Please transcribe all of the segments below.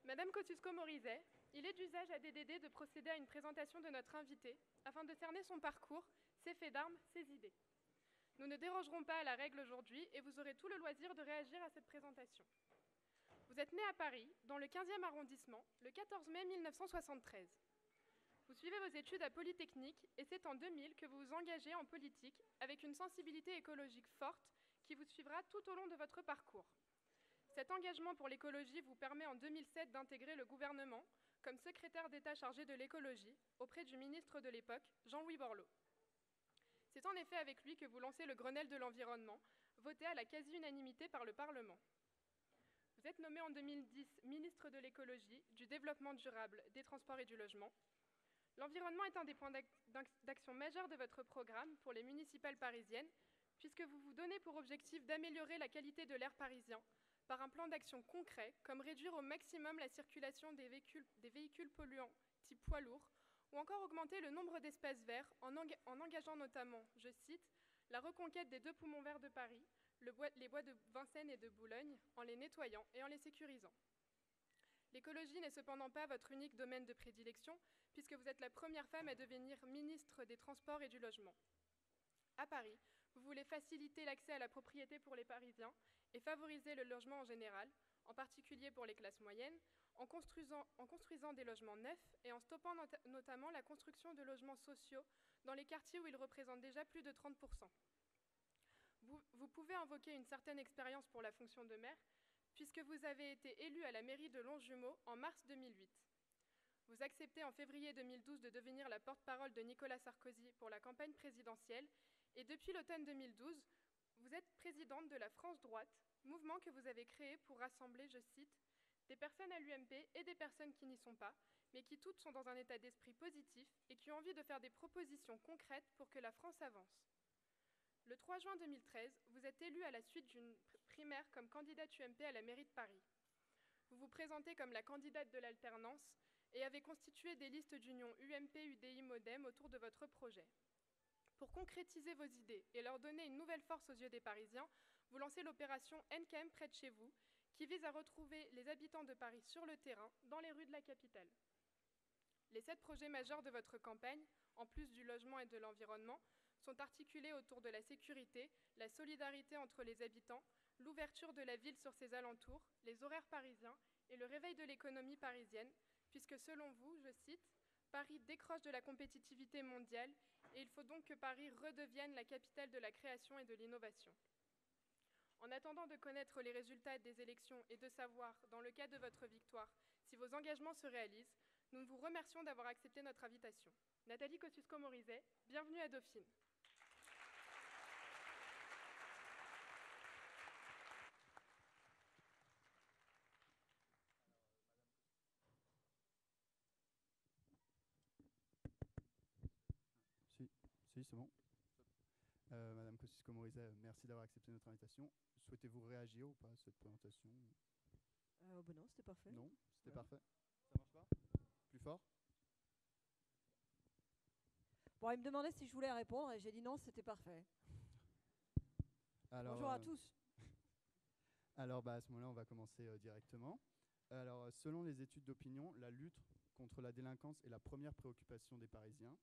Madame Kosciusko-Morizet, il est d'usage à DDD de procéder à une présentation de notre invité afin de cerner son parcours, ses faits d'armes, ses idées. Nous ne dérogerons pas à la règle aujourd'hui et vous aurez tout le loisir de réagir à cette présentation. Vous êtes né à Paris, dans le 15e arrondissement, le 14 mai 1973. Vous suivez vos études à Polytechnique et c'est en 2000 que vous vous engagez en politique avec une sensibilité écologique forte qui vous suivra tout au long de votre parcours. Cet engagement pour l'écologie vous permet en 2007 d'intégrer le gouvernement comme secrétaire d'État chargé de l'écologie auprès du ministre de l'époque, Jean-Louis Borloo. C'est en effet avec lui que vous lancez le Grenelle de l'environnement, voté à la quasi-unanimité par le Parlement. Vous êtes nommé en 2010 ministre de l'écologie, du développement durable, des transports et du logement. L'environnement est un des points d'action majeurs de votre programme pour les municipales parisiennes, puisque vous vous donnez pour objectif d'améliorer la qualité de l'air parisien par un plan d'action concret, comme réduire au maximum la circulation des véhicules polluants type poids lourd, ou encore augmenter le nombre d'espaces verts en engageant notamment, je cite, la reconquête des 2 poumons verts de Paris, les bois de Vincennes et de Boulogne, en les nettoyant et en les sécurisant. L'écologie n'est cependant pas votre unique domaine de prédilection, puisque vous êtes la première femme à devenir ministre des Transports et du Logement. À Paris, vous voulez faciliter l'accès à la propriété pour les Parisiens et favoriser le logement en général, en particulier pour les classes moyennes, en construisant des logements neufs et en stoppant notamment la construction de logements sociaux dans les quartiers où ils représentent déjà plus de 30%. Vous pouvez invoquer une certaine expérience pour la fonction de maire, puisque vous avez été élu à la mairie de Longjumeau en mars 2008. Vous acceptez en février 2012 de devenir la porte-parole de Nicolas Sarkozy pour la campagne présidentielle et depuis l'automne 2012, vous êtes présidente de la France Droite, mouvement que vous avez créé pour rassembler, je cite, des personnes à l'UMP et des personnes qui n'y sont pas, mais qui toutes sont dans un état d'esprit positif et qui ont envie de faire des propositions concrètes pour que la France avance. Le 3 juin 2013, vous êtes élu à la suite d'une primaire comme candidate UMP à la mairie de Paris. Vous vous présentez comme la candidate de l'alternance et avez constitué des listes d'union UMP-UDI-MoDem autour de votre projet. Pour concrétiser vos idées et leur donner une nouvelle force aux yeux des Parisiens, vous lancez l'opération NKM près de chez vous, qui vise à retrouver les habitants de Paris sur le terrain, dans les rues de la capitale. Les 7 projets majeurs de votre campagne, en plus du logement et de l'environnement, sont articulés autour de la sécurité, la solidarité entre les habitants, l'ouverture de la ville sur ses alentours, les horaires parisiens et le réveil de l'économie parisienne, puisque selon vous, je cite, Paris décroche de la compétitivité mondiale et il faut donc que Paris redevienne la capitale de la création et de l'innovation. En attendant de connaître les résultats des élections et de savoir, dans le cas de votre victoire, si vos engagements se réalisent, nous vous remercions d'avoir accepté notre invitation. Nathalie Kosciusko-Morizet, bienvenue à Dauphine. Si, c'est bon. Madame Kosciusko-Morizet, merci d'avoir accepté notre invitation. Souhaitez-vous réagir ou pas à cette présentation? Non, c'était parfait. Non, c'était Voilà. parfait. Ça marche pas? Plus fort? Bon, il me demandait si je voulais répondre et j'ai dit non, c'était parfait. Alors, Bonjour à tous. Alors, à ce moment-là, on va commencer directement. Alors, selon les études d'opinion, la lutte contre la délinquance est la première préoccupation des Parisiens.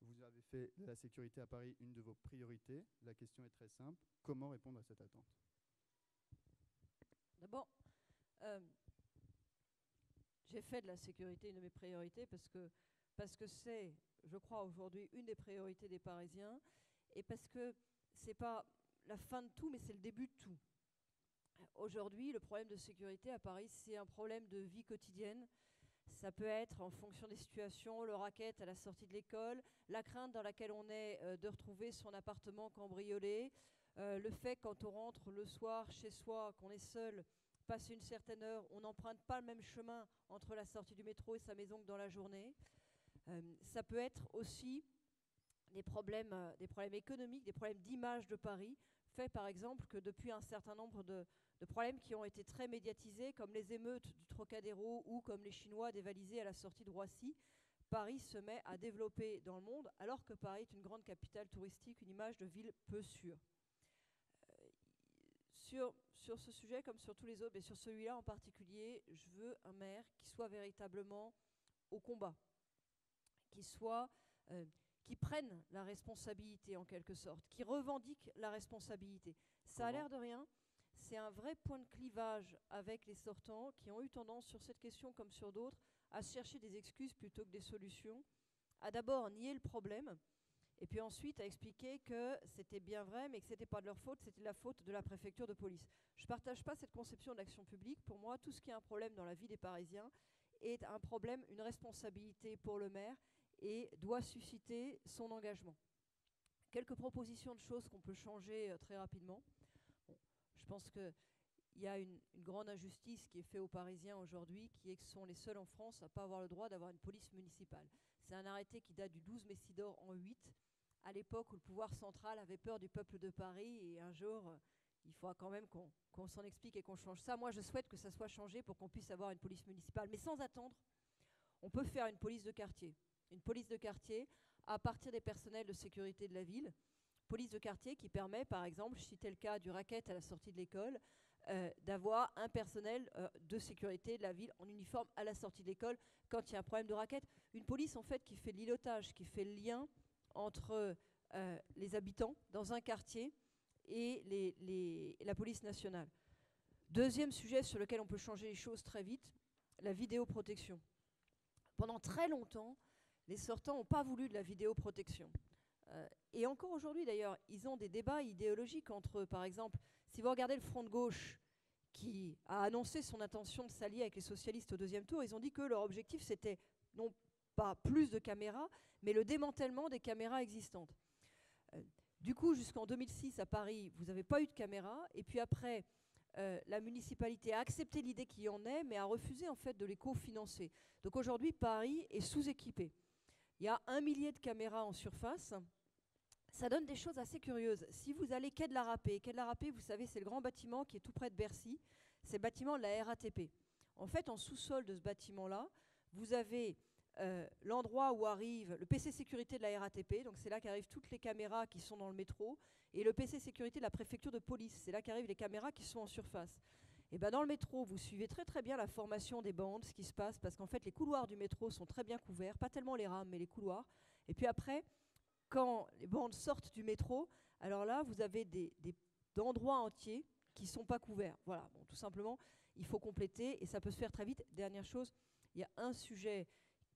Vous avez fait de la sécurité à Paris une de vos priorités. La question est très simple. Comment répondre à cette attente? D'abord, j'ai fait de la sécurité une de mes priorités parce que c'est, je crois, aujourd'hui une des priorités des Parisiens et parce que c'est pas la fin de tout, mais c'est le début de tout. Aujourd'hui, le problème de sécurité à Paris, c'est un problème de vie quotidienne. Ça peut être, en fonction des situations, le racket à la sortie de l'école, la crainte dans laquelle on est de retrouver son appartement cambriolé, le fait quand on rentre le soir chez soi, qu'on est seul, passer une certaine heure, on n'emprunte pas le même chemin entre la sortie du métro et sa maison que dans la journée. Ça peut être aussi des problèmes économiques, des problèmes d'image de Paris, fait par exemple que depuis un certain nombre de problèmes qui ont été très médiatisés, comme les émeutes du Trocadéro ou comme les Chinois dévalisés à la sortie de Roissy, Paris se met à développer dans le monde, alors que Paris est une grande capitale touristique, une image de ville peu sûre. Sur sur ce sujet, comme sur tous les autres, mais sur celui-là en particulier, je veux un maire qui soit véritablement au combat, qui prenne la responsabilité en quelque sorte, qui revendique la responsabilité. Ça a l'air de rien, c'est un vrai point de clivage avec les sortants qui ont eu tendance sur cette question comme sur d'autres à chercher des excuses plutôt que des solutions, à d'abord nier le problème, et puis ensuite à expliquer que c'était bien vrai, mais que ce n'était pas de leur faute, c'était la faute de la préfecture de police. Je ne partage pas cette conception de l'action publique. Pour moi, tout ce qui est un problème dans la vie des Parisiens est un problème, une responsabilité pour le maire et doit susciter son engagement. Quelques propositions de choses qu'on peut changer très rapidement. Bon, je pense qu'il y a une grande injustice qui est faite aux Parisiens aujourd'hui, qui est que ce sont les seuls en France à ne pas avoir le droit d'avoir une police municipale. C'est un arrêté qui date du 12 Messidor en 8, à l'époque où le pouvoir central avait peur du peuple de Paris, et un jour, il faudra quand même qu'on s'en explique et qu'on change ça. Moi, je souhaite que ça soit changé pour qu'on puisse avoir une police municipale. Mais sans attendre, on peut faire une police de quartier. Une police de quartier à partir des personnels de sécurité de la ville. Police de quartier qui permet, par exemple, je citais le cas du racket à la sortie de l'école, d'avoir un personnel de sécurité de la ville en uniforme à la sortie de l'école quand il y a un problème de racket. Une police, en fait, qui fait l'îlotage, qui fait le lien entre les habitants dans un quartier et la police nationale. Deuxième sujet sur lequel on peut changer les choses très vite, la vidéoprotection. Pendant très longtemps, les sortants n'ont pas voulu de la vidéoprotection. Et encore aujourd'hui, d'ailleurs, ils ont des débats idéologiques entre eux. Par exemple, si vous regardez le Front de gauche qui a annoncé son intention de s'allier avec les socialistes au deuxième tour, ils ont dit que leur objectif, c'était non pas plus de caméras, mais le démantèlement des caméras existantes. Du coup, jusqu'en 2006, à Paris, vous n'avez pas eu de caméras. Et puis après, la municipalité a accepté l'idée qu'il y en ait, mais a refusé en fait de les cofinancer. Donc aujourd'hui, Paris est sous-équipé. Il y a 1 millier de caméras en surface. Ça donne des choses assez curieuses. Si vous allez quai de la Râpée, vous savez, c'est le grand bâtiment qui est tout près de Bercy. C'est le bâtiment de la RATP. En fait, en sous-sol de ce bâtiment-là, vous avez l'endroit où arrive le PC sécurité de la RATP, donc c'est là qu'arrivent toutes les caméras qui sont dans le métro, et le PC sécurité de la préfecture de police, c'est là qu'arrivent les caméras qui sont en surface. Et ben dans le métro, vous suivez très très bien la formation des bandes, ce qui se passe, parce qu'en fait les couloirs du métro sont très bien couverts, pas tellement les rames, mais les couloirs. Et puis après, quand les bandes sortent du métro, alors là, vous avez des endroits entiers qui ne sont pas couverts. Voilà, bon, tout simplement, il faut compléter, et ça peut se faire très vite. Dernière chose, il y a un sujet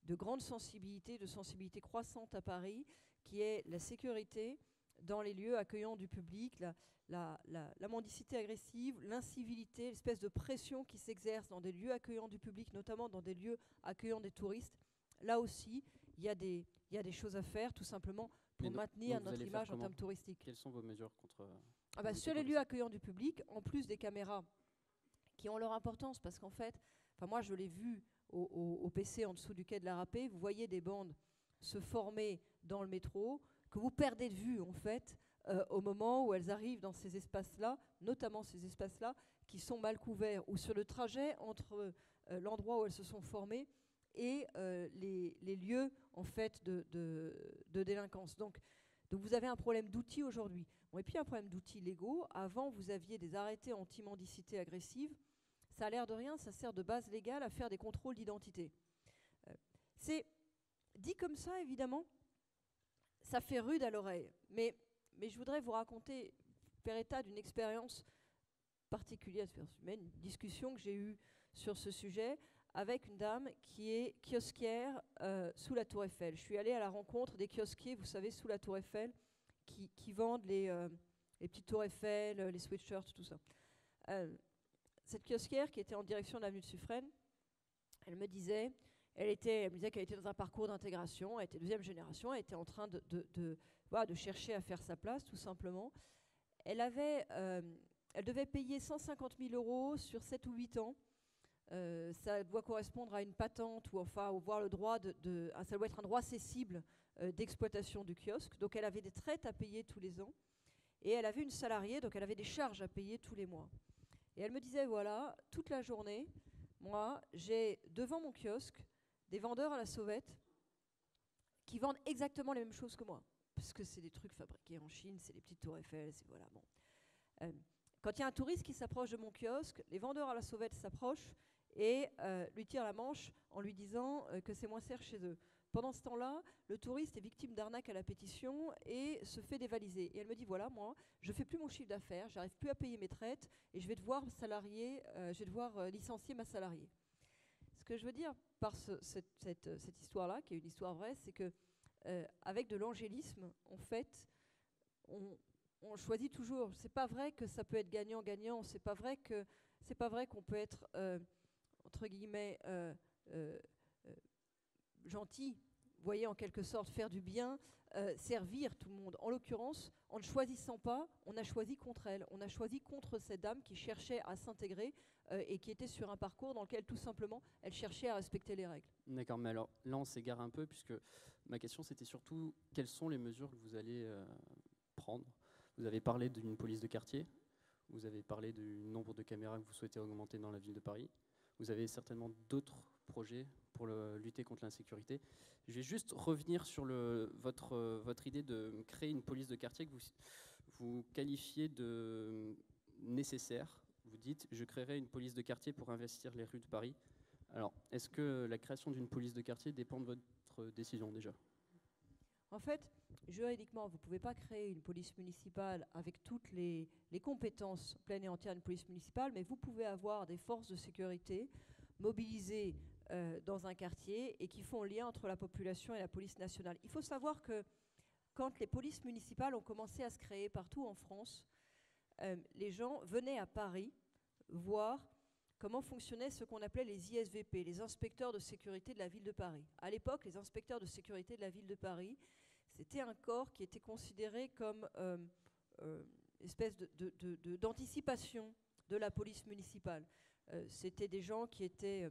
de grande sensibilité, de sensibilité croissante à Paris, qui est la sécurité dans les lieux accueillants du public, la mendicité agressive, l'incivilité, l'espèce de pression qui s'exerce dans des lieux accueillants du public, notamment dans des lieux accueillant des touristes. Là aussi, il y a des choses à faire, tout simplement, pour maintenir notre image en termes touristiques. Quelles sont vos mesures contre... Sur les lieux accueillants du public, en plus des caméras qui ont leur importance, parce qu'en fait, moi je l'ai vu au PC en dessous du quai de la Râpée, vous voyez des bandes se former dans le métro, que vous perdez de vue en fait au moment où elles arrivent dans ces espaces-là, notamment ces espaces-là qui sont mal couverts, ou sur le trajet entre l'endroit où elles se sont formées et les lieux en fait de délinquance. Donc vous avez un problème d'outils aujourd'hui. Bon, et puis un problème d'outils légaux. Avant, vous aviez des arrêtés anti-mendicité agressive. Ça a l'air de rien, ça sert de base légale à faire des contrôles d'identité. C'est dit comme ça, évidemment, ça fait rude à l'oreille. Mais je voudrais vous raconter, faire état d'une expérience particulière, une discussion que j'ai eue sur ce sujet avec une dame qui est kiosquière sous la Tour Eiffel. Je suis allée à la rencontre des kiosquiers, vous savez, sous la Tour Eiffel, qui vendent les petites Tours Eiffel, les sweatshirts, tout ça. Cette kiosquière qui était en direction de l'avenue de Suffren, elle me disait qu'elle était dans un parcours d'intégration, elle était deuxième génération, elle était en train de chercher à faire sa place, tout simplement. Elle devait payer 150 000 € sur 7 ou 8 ans. Ça doit correspondre à une patente ou avoir le droit ça doit être un droit cessible d'exploitation du kiosque. Donc elle avait des traites à payer tous les ans et elle avait une salariée, donc elle avait des charges à payer tous les mois. Et elle me disait, voilà, toute la journée, moi, j'ai devant mon kiosque des vendeurs à la sauvette qui vendent exactement les mêmes choses que moi, parce que c'est des trucs fabriqués en Chine, c'est les petites Tours Eiffel, c'est voilà, bon. Quand il y a un touriste qui s'approche de mon kiosque, les vendeurs à la sauvette s'approchent et lui tirent la manche en lui disant que c'est moins cher chez eux. Pendant ce temps-là, le touriste est victime d'arnaque à la pétition et se fait dévaliser. Et elle me dit, voilà, moi, je ne fais plus mon chiffre d'affaires, j'arrive plus à payer mes traites et je vais devoir licencier ma salariée. Ce que je veux dire par cette histoire-là, qui est une histoire vraie, c'est que avec de l'angélisme, en fait, on choisit toujours. C'est pas vrai que ça peut être gagnant-gagnant. C'est pas vrai qu'on peut être entre guillemets gentil. Vous voyez, en quelque sorte, faire du bien, servir tout le monde. En l'occurrence, en ne choisissant pas, on a choisi contre elle. On a choisi contre cette dame qui cherchait à s'intégrer et qui était sur un parcours dans lequel, tout simplement, elle cherchait à respecter les règles. D'accord, mais alors là, on s'égare un peu, puisque ma question, c'était surtout quelles sont les mesures que vous allez prendre. Vous avez parlé d'une police de quartier, vous avez parlé du nombre de caméras que vous souhaitez augmenter dans la ville de Paris. Vous avez certainement d'autres projets pour lutter contre l'insécurité. Je vais juste revenir sur votre idée de créer une police de quartier que vous qualifiez de nécessaire. Vous dites, je créerai une police de quartier pour investir les rues de Paris. Alors, est-ce que la création d'une police de quartier dépend de votre décision déjà ? En fait, juridiquement, vous ne pouvez pas créer une police municipale avec toutes les compétences pleines et entières d'une police municipale, mais vous pouvez avoir des forces de sécurité mobilisées dans un quartier et qui font lien entre la population et la police nationale. Il faut savoir que quand les polices municipales ont commencé à se créer partout en France, les gens venaient à Paris voir comment fonctionnaient ce qu'on appelait les ISVP, les inspecteurs de sécurité de la ville de Paris. À l'époque, les inspecteurs de sécurité de la ville de Paris, c'était un corps qui était considéré comme espèce d'anticipation de la police municipale. C'était des gens qui étaient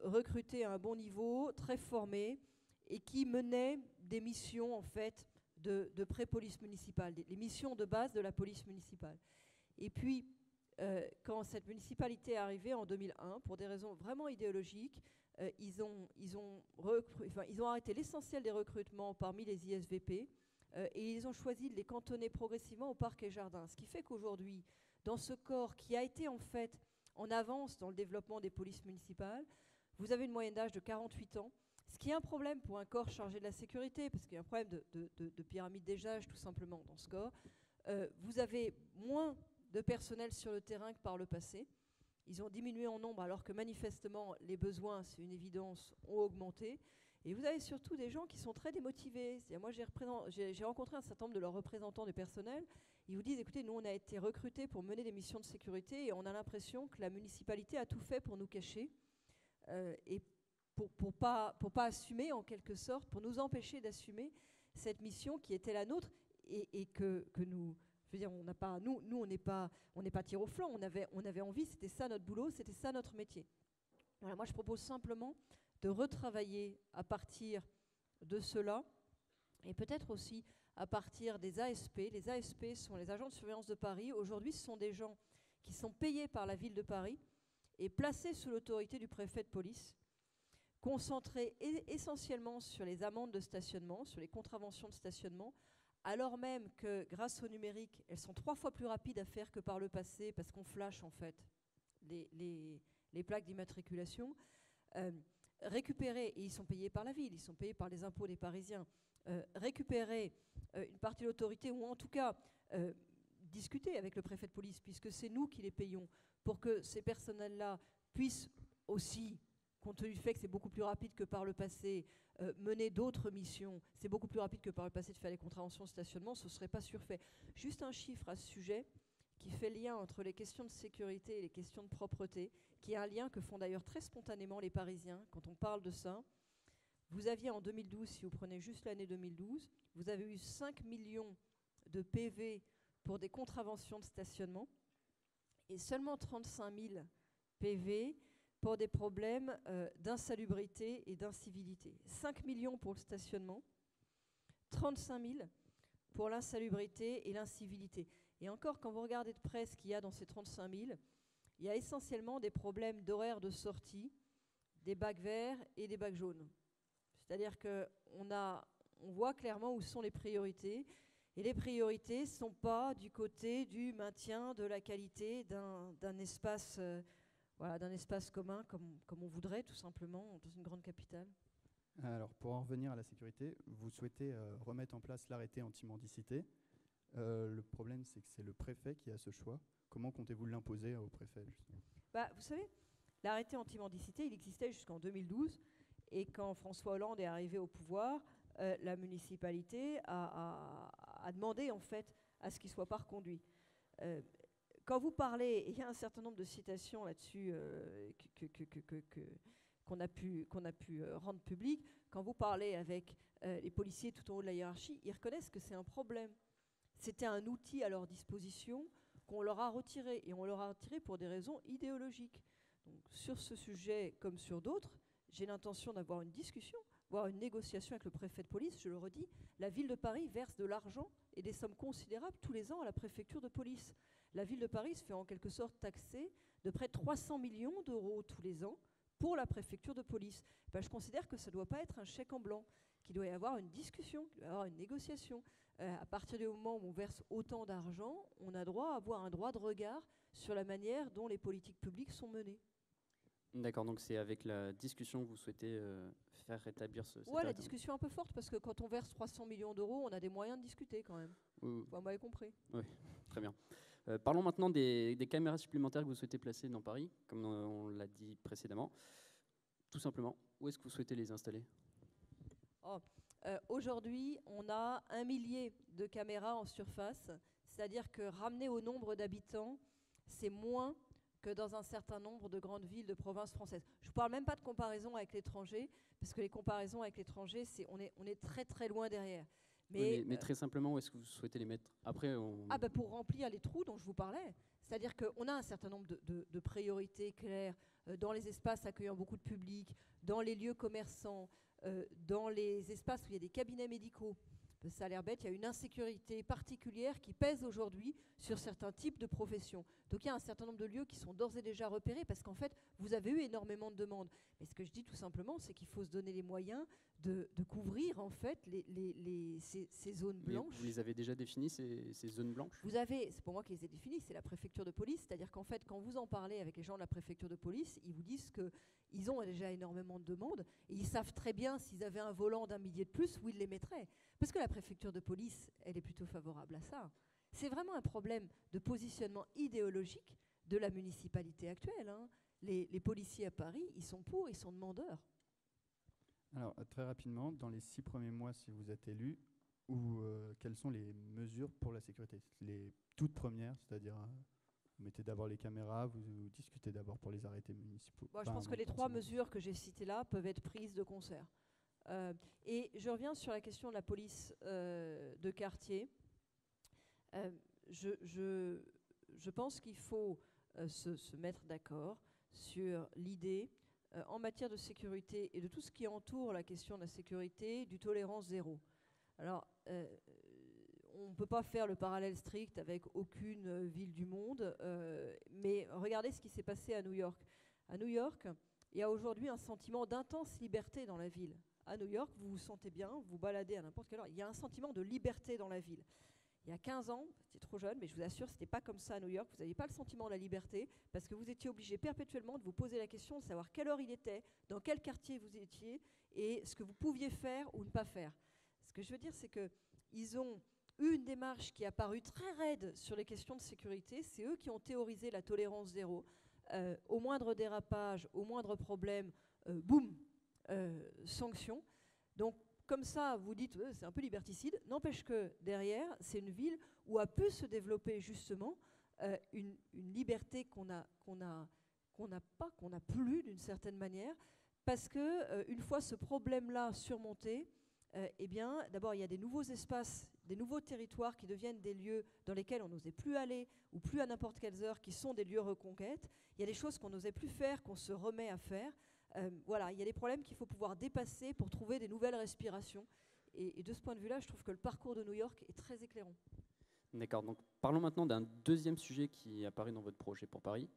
recrutés à un bon niveau, très formés, et qui menaient des missions en fait de pré-police municipale, les missions de base de la police municipale. Et puis, quand cette municipalité est arrivée en 2001, pour des raisons vraiment idéologiques, ils ont arrêté l'essentiel des recrutements parmi les ISVP et ils ont choisi de les cantonner progressivement au parc et jardin. Ce qui fait qu'aujourd'hui, dans ce corps qui a été en fait en avance dans le développement des polices municipales, vous avez une moyenne d'âge de 48 ans, ce qui est un problème pour un corps chargé de la sécurité, parce qu'il y a un problème de pyramide des âges tout simplement dans ce corps. Vous avez moins de personnel sur le terrain que par le passé. Ils ont diminué en nombre alors que manifestement les besoins, c'est une évidence, ont augmenté. Et vous avez surtout des gens qui sont très démotivés. Moi, j'ai rencontré un certain nombre de leurs représentants du personnel. Ils vous disent, écoutez, nous, on a été recrutés pour mener des missions de sécurité et on a l'impression que la municipalité a tout fait pour nous cacher et pour pas assumer, en quelque sorte, pour nous empêcher d'assumer cette mission qui était la nôtre et que nous... Je veux dire, on n'est pas tir au flanc, on avait envie, c'était ça notre boulot, c'était ça notre métier. Voilà, moi, je propose simplement de retravailler à partir de cela et peut-être aussi à partir des ASP. Les ASP sont les agents de surveillance de Paris. Aujourd'hui, ce sont des gens qui sont payés par la ville de Paris et placés sous l'autorité du préfet de police, concentrés essentiellement sur les amendes de stationnement, sur les contraventions de stationnement, alors même que grâce au numérique, elles sont 3 fois plus rapides à faire que par le passé, parce qu'on flash en fait les plaques d'immatriculation. Récupérer, et ils sont payés par la ville, ils sont payés par les impôts des Parisiens, récupérer une partie de l'autorité, ou en tout cas discuter avec le préfet de police, puisque c'est nous qui les payons, pour que ces personnels-là puissent aussi, compte tenu du fait que c'est beaucoup plus rapide que par le passé, mener d'autres missions, c'est beaucoup plus rapide que par le passé de faire les contraventions de stationnement, ce ne serait pas surfait. Juste un chiffre à ce sujet qui fait lien entre les questions de sécurité et les questions de propreté, qui est un lien que font d'ailleurs très spontanément les Parisiens quand on parle de ça. Vous aviez en 2012, si vous prenez juste l'année 2012, vous avez eu 5 millions de PV pour des contraventions de stationnement et seulement 35 000 PV pour des problèmes d'insalubrité et d'incivilité. 5 millions pour le stationnement, 35 000 pour l'insalubrité et l'incivilité. Et encore, quand vous regardez de près ce qu'il y a dans ces 35 000, il y a essentiellement des problèmes d'horaire de sortie, des bacs verts et des bacs jaunes. C'est-à-dire qu'on voit clairement où sont les priorités. Et les priorités ne sont pas du côté du maintien de la qualité d'un espace, voilà, d'un espace commun, comme on voudrait tout simplement dans une grande capitale. Alors, pour en revenir à la sécurité, vous souhaitez remettre en place l'arrêté anti-mendicité. Le problème, c'est que c'est le préfet qui a ce choix. Comment comptez-vous l'imposer au préfet, justement ? Vous savez, l'arrêté anti-mendicité, il existait jusqu'en 2012. Et quand François Hollande est arrivé au pouvoir, la municipalité a demandé en fait à ce qu'il ne soit pas reconduit. Quand vous parlez, il y a un certain nombre de citations là-dessus qu'on a pu rendre publiques. Quand vous parlez avec les policiers tout en haut de la hiérarchie, ils reconnaissent que c'est un problème. C'était un outil à leur disposition qu'on leur a retiré. Et on leur a retiré pour des raisons idéologiques. Donc, sur ce sujet, comme sur d'autres, j'ai l'intention d'avoir une discussion, voire une négociation avec le préfet de police. Je le redis, la ville de Paris verse de l'argent et des sommes considérables tous les ans à la préfecture de police. La ville de Paris se fait en quelque sorte taxer de près de 300 millions d'euros tous les ans pour la préfecture de police. Je considère que ça ne doit pas être un chèque en blanc, qu'il doit y avoir une discussion, qu'il doit y avoir une négociation. À partir du moment où on verse autant d'argent, on a droit à avoir un droit de regard sur la manière dont les politiques publiques sont menées. D'accord, donc c'est avec la discussion que vous souhaitez faire rétablir ce... Ouais, la discussion un peu forte, parce que quand on verse 300 millions d'euros, on a des moyens de discuter quand même. Oui. Vous m'avez compris. Oui, très bien. Parlons maintenant des caméras supplémentaires que vous souhaitez placer dans Paris, comme on l'a dit précédemment. Tout simplement, où est-ce que vous souhaitez les installer ? Aujourd'hui, on a 1 millier de caméras en surface, c'est-à-dire que ramené au nombre d'habitants, c'est moins que dans un certain nombre de grandes villes de province françaises. Je ne vous parle même pas de comparaison avec l'étranger, parce que les comparaisons avec l'étranger, on est très très loin derrière. Mais très simplement, où est-ce que vous souhaitez les mettre ? Après, pour remplir les trous dont je vous parlais. C'est-à-dire qu'on a un certain nombre de priorités claires dans les espaces accueillant beaucoup de public, dans les lieux commerçants, dans les espaces où il y a des cabinets médicaux. Ça a l'air bête, il y a une insécurité particulière qui pèse aujourd'hui sur certains types de professions. Donc il y a un certain nombre de lieux qui sont d'ores et déjà repérés parce qu'en fait, vous avez eu énormément de demandes. Mais ce que je dis tout simplement, c'est qu'il faut se donner les moyens de couvrir en fait ces zones blanches. Mais vous les avez déjà définies, ces zones blanches ? C'est pour moi qui les ai définies, c'est la préfecture de police. C'est-à-dire qu'en fait, quand vous en parlez avec les gens de la préfecture de police, ils vous disent qu'ils ont déjà énormément de demandes et ils savent très bien s'ils avaient un volant d'1 millier de plus, où ils les mettraient. Parce que la préfecture de police, elle est plutôt favorable à ça. C'est vraiment un problème de positionnement idéologique de la municipalité actuelle. Les policiers à Paris, ils sont pour, ils sont demandeurs. Alors, très rapidement, dans les 6 premiers mois, si vous êtes élu, quelles sont les mesures pour la sécurité ? Les toutes premières, c'est-à-dire vous mettez d'abord les caméras, vous discutez d'abord pour les arrêtés municipaux. Je pense que les 3 mesures que j'ai citées là peuvent être prises de concert. Et je reviens sur la question de la police de quartier. Je pense qu'il faut se mettre d'accord sur l'idée, en matière de sécurité et de tout ce qui entoure la question de la sécurité, du tolérance zéro. Alors, on ne peut pas faire le parallèle strict avec aucune ville du monde, mais regardez ce qui s'est passé à New York. À New York, il y a aujourd'hui un sentiment d'intense liberté dans la ville. À New York, vous vous sentez bien, vous vous baladez à n'importe quelle heure. Il y a un sentiment de liberté dans la ville. Il y a 15 ans, j'étais trop jeune, mais je vous assure, ce n'était pas comme ça à New York. Vous n'aviez pas le sentiment de la liberté parce que vous étiez obligé perpétuellement de vous poser la question de savoir quelle heure il était, dans quel quartier vous étiez et ce que vous pouviez faire ou ne pas faire. Ce que je veux dire, c'est qu'ils ont eu une démarche qui a paru très raide sur les questions de sécurité. C'est eux qui ont théorisé la tolérance zéro. Au moindre dérapage, au moindre problème, boum, sanction. Donc, comme ça, vous dites, c'est un peu liberticide. N'empêche que derrière, c'est une ville où a pu se développer justement une liberté qu'on n'a plus d'une certaine manière, parce que une fois ce problème-là surmonté, eh bien, d'abord, il y a des nouveaux espaces, des nouveaux territoires qui deviennent des lieux dans lesquels on n'osait plus aller, ou plus à n'importe quelles heures, qui sont des lieux reconquête. Il y a des choses qu'on n'osait plus faire, qu'on se remet à faire. Voilà, il y a des problèmes qu'il faut pouvoir dépasser pour trouver des nouvelles respirations. Et de ce point de vue-là, je trouve que le parcours de New York est très éclairant. D'accord, donc parlons maintenant d'un deuxième sujet qui apparaît dans votre projet pour Paris.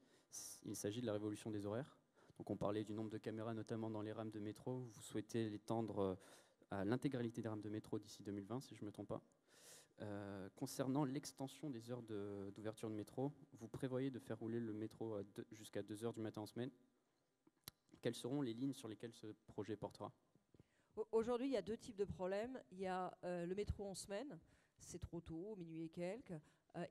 Il s'agit de la révolution des horaires. Donc on parlait du nombre de caméras, notamment dans les rames de métro. Vous souhaitez l'étendre à l'intégralité des rames de métro d'ici 2020, si je ne me trompe pas. concernant l'extension des heures d'ouverture de métro, vous prévoyez de faire rouler le métro jusqu'à 2 heures du matin en semaine. Quelles seront les lignes sur lesquelles ce projet portera ? Aujourd'hui, il y a 2 types de problèmes. Il y a le métro en semaine, c'est trop tôt, minuit et quelques.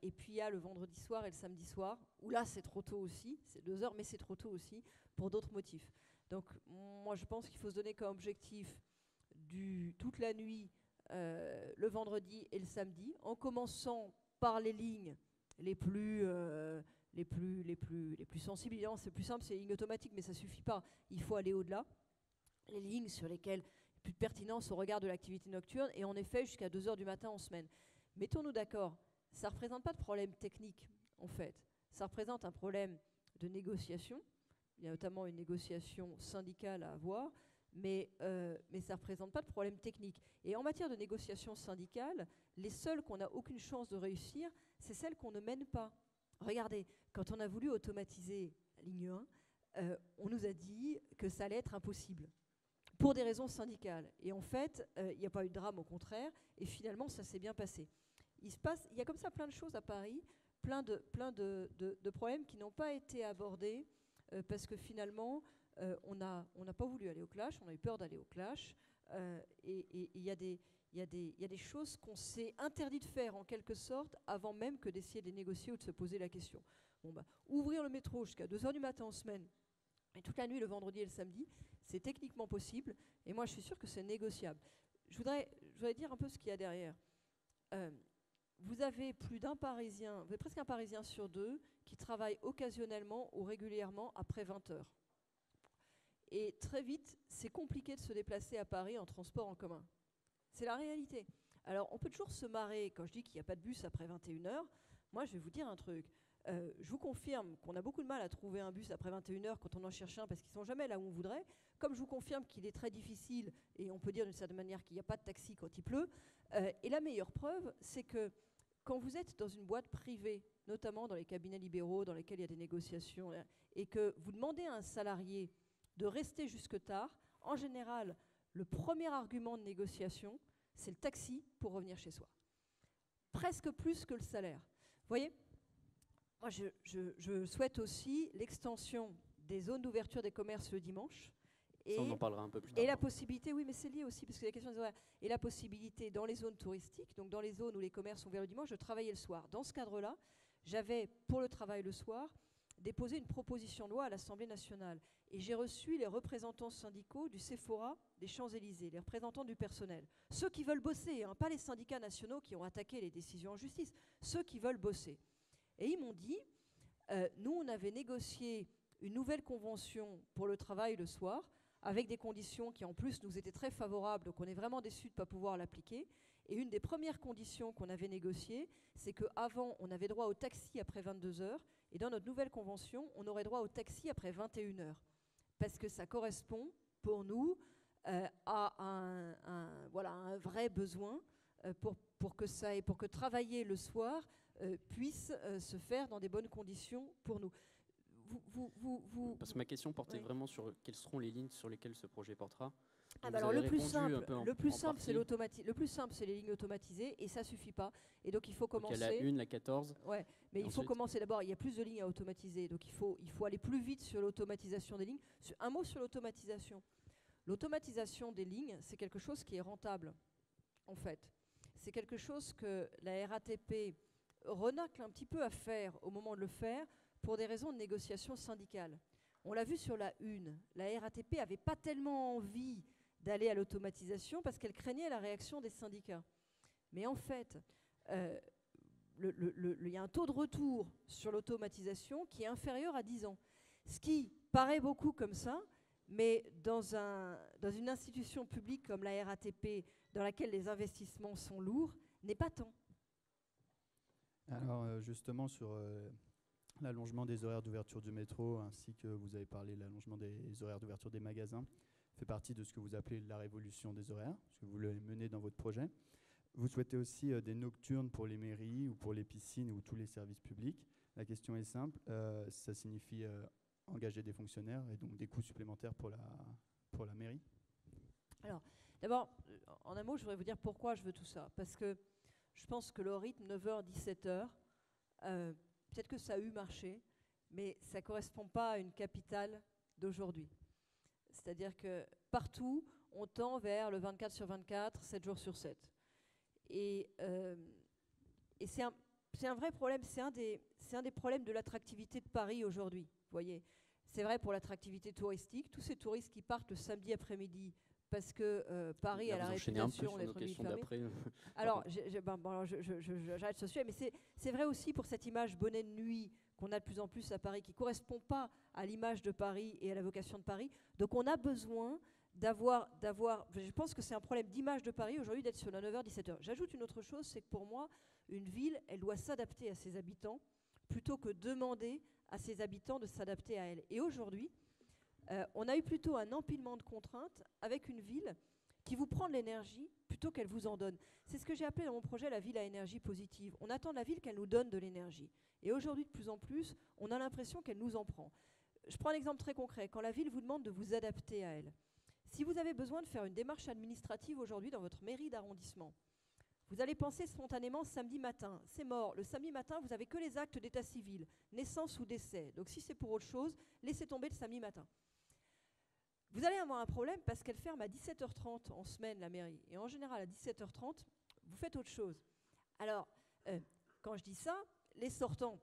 Et puis il y a le vendredi soir et le samedi soir, où là c'est trop tôt aussi, c'est 2 heures, mais c'est trop tôt aussi pour d'autres motifs. Donc moi je pense qu'il faut se donner comme objectif toute la nuit, le vendredi et le samedi, en commençant par les lignes les plus sensibles. Évidemment, c'est plus simple, c'est les lignes automatiques, mais ça ne suffit pas. Il faut aller au-delà. Les lignes sur lesquelles il y a plus de pertinence au regard de l'activité nocturne, et en effet jusqu'à 2 heures du matin en semaine. Mettons-nous d'accord, ça ne représente pas de problème technique, en fait. Ça représente un problème de négociation. Il y a notamment une négociation syndicale à avoir, mais ça ne représente pas de problème technique. Et en matière de négociation syndicale, les seules qu'on n'a aucune chance de réussir, c'est celles qu'on ne mène pas. Regardez, quand on a voulu automatiser la ligne 1, on nous a dit que ça allait être impossible, pour des raisons syndicales. Et en fait, il n'y a pas eu de drame, au contraire, et finalement, ça s'est bien passé. Il y a comme ça plein de choses à Paris, plein de problèmes qui n'ont pas été abordés, parce que finalement, on n'a pas voulu aller au clash, on a eu peur d'aller au clash, et il y a des choses qu'on s'est interdit de faire, en quelque sorte, avant même que d'essayer de les négocier ou de se poser la question. Ouvrir le métro jusqu'à 2 heures du matin en semaine, et toute la nuit, le vendredi et le samedi, c'est techniquement possible, et moi je suis sûre que c'est négociable. Je voudrais dire un peu ce qu'il y a derrière. Vous avez plus d'un Parisien, vous avez presque un Parisien sur 2 qui travaille occasionnellement ou régulièrement après 20 heures. Et très vite, c'est compliqué de se déplacer à Paris en transport en commun. C'est la réalité. Alors, on peut toujours se marrer quand je dis qu'il n'y a pas de bus après 21 heures. Moi, je vais vous dire un truc. Je vous confirme qu'on a beaucoup de mal à trouver un bus après 21 heures quand on en cherche un parce qu'ils ne sont jamais là où on voudrait. Comme je vous confirme qu'il est très difficile, et on peut dire d'une certaine manière qu'il n'y a pas de taxi quand il pleut. Et la meilleure preuve, c'est que quand vous êtes dans une boîte privée, notamment dans les cabinets libéraux dans lesquels il y a des négociations, et que vous demandez à un salarié de rester jusque tard, en général, le premier argument de négociation, c'est le taxi pour revenir chez soi. Presque plus que le salaire. Vous voyez ? Moi, je souhaite aussi l'extension des zones d'ouverture des commerces le dimanche. Ça, on en parlera un peu plus tard. Et la possibilité, oui, mais c'est lié aussi, parce que la question des horaires, et la possibilité dans les zones touristiques, donc dans les zones où les commerces sont ouverts le dimanche, de travailler le soir. Dans ce cadre-là, j'avais, pour le travail le soir, déposé une proposition de loi à l'Assemblée nationale. Et j'ai reçu les représentants syndicaux du Sephora des Champs-Élysées, les représentants du personnel. Ceux qui veulent bosser, hein, pas les syndicats nationaux qui ont attaqué les décisions en justice, ceux qui veulent bosser. Et ils m'ont dit, nous, on avait négocié une nouvelle convention pour le travail le soir, avec des conditions qui en plus nous étaient très favorables, donc on est vraiment déçus de ne pas pouvoir l'appliquer. Et une des premières conditions qu'on avait négociées, c'est qu'avant, on avait droit au taxi après 22 heures, et dans notre nouvelle convention, on aurait droit au taxi après 21 heures. Parce que ça correspond, pour nous, à un vrai besoin pour que travailler le soir puisse se faire dans des bonnes conditions pour nous. Parce que ma question portait vraiment sur quelles seront les lignes sur lesquelles ce projet portera. Alors le plus simple, c'est les lignes automatisées, et ça suffit pas. Et donc il faut commencer. Il y a la 1, la 14. Ouais, mais il faut commencer d'abord. Il y a plus de lignes à automatiser, donc il faut aller plus vite sur l'automatisation des lignes. Un mot sur l'automatisation. L'automatisation des lignes, c'est quelque chose qui est rentable, en fait. C'est quelque chose que la RATP renacle un petit peu à faire au moment de le faire pour des raisons de négociation syndicale. On l'a vu sur la 1. La RATP n'avait pas tellement envie d'aller à l'automatisation parce qu'elle craignait la réaction des syndicats. Mais en fait, il y a un taux de retour sur l'automatisation qui est inférieur à 10 ans. Ce qui paraît beaucoup comme ça, mais dans une institution publique comme la RATP, dans laquelle les investissements sont lourds, n'est pas tant. Alors justement, sur l'allongement des horaires d'ouverture du métro, ainsi que vous avez parlé de l'allongement des horaires d'ouverture des magasins, fait partie de ce que vous appelez la révolution des horaires, ce que vous le menez dans votre projet. Vous souhaitez aussi des nocturnes pour les mairies ou pour les piscines ou tous les services publics. La question est simple, ça signifie engager des fonctionnaires et donc des coûts supplémentaires pour la mairie? Alors, d'abord, en un mot, je voudrais vous dire pourquoi je veux tout ça. Parce que Je pense que le rythme 9h-17h, peut-être que ça a eu marché, mais ça ne correspond pas à une capitale d'aujourd'hui. C'est-à-dire que partout, on tend vers le 24 sur 24, 7 jours sur 7. Et c'est un vrai problème, c'est un des problèmes de l'attractivité de Paris aujourd'hui, vous voyez. C'est vrai pour l'attractivité touristique, tous ces touristes qui partent le samedi après-midi parce que Paris a la réputation d'être une ville fermée. Alors, j'arrête ce sujet, mais c'est vrai aussi pour cette image bonnet de nuit qu'on a de plus en plus à Paris, qui ne correspond pas à l'image de Paris et à la vocation de Paris. Donc on a besoin d'avoir, je pense que c'est un problème d'image de Paris aujourd'hui d'être sur la 9h-17h. J'ajoute une autre chose, c'est que pour moi, une ville, elle doit s'adapter à ses habitants plutôt que demander à ses habitants de s'adapter à elle. Et aujourd'hui, on a eu plutôt un empilement de contraintes avec une ville qui vous prend de l'énergie plutôt qu'elle vous en donne. C'est ce que j'ai appelé dans mon projet la ville à énergie positive. On attend de la ville qu'elle nous donne de l'énergie. Et aujourd'hui, de plus en plus, on a l'impression qu'elle nous en prend. Je prends un exemple très concret. Quand la ville vous demande de vous adapter à elle, si vous avez besoin de faire une démarche administrative aujourd'hui dans votre mairie d'arrondissement, vous allez penser spontanément samedi matin. C'est mort. Le samedi matin, vous n'avez que les actes d'état civil, naissance ou décès. Donc si c'est pour autre chose, laissez tomber le samedi matin. Vous allez avoir un problème parce qu'elle ferme à 17h30 en semaine, la mairie. Et en général, à 17h30, vous faites autre chose. Alors, quand je dis ça, les sortants,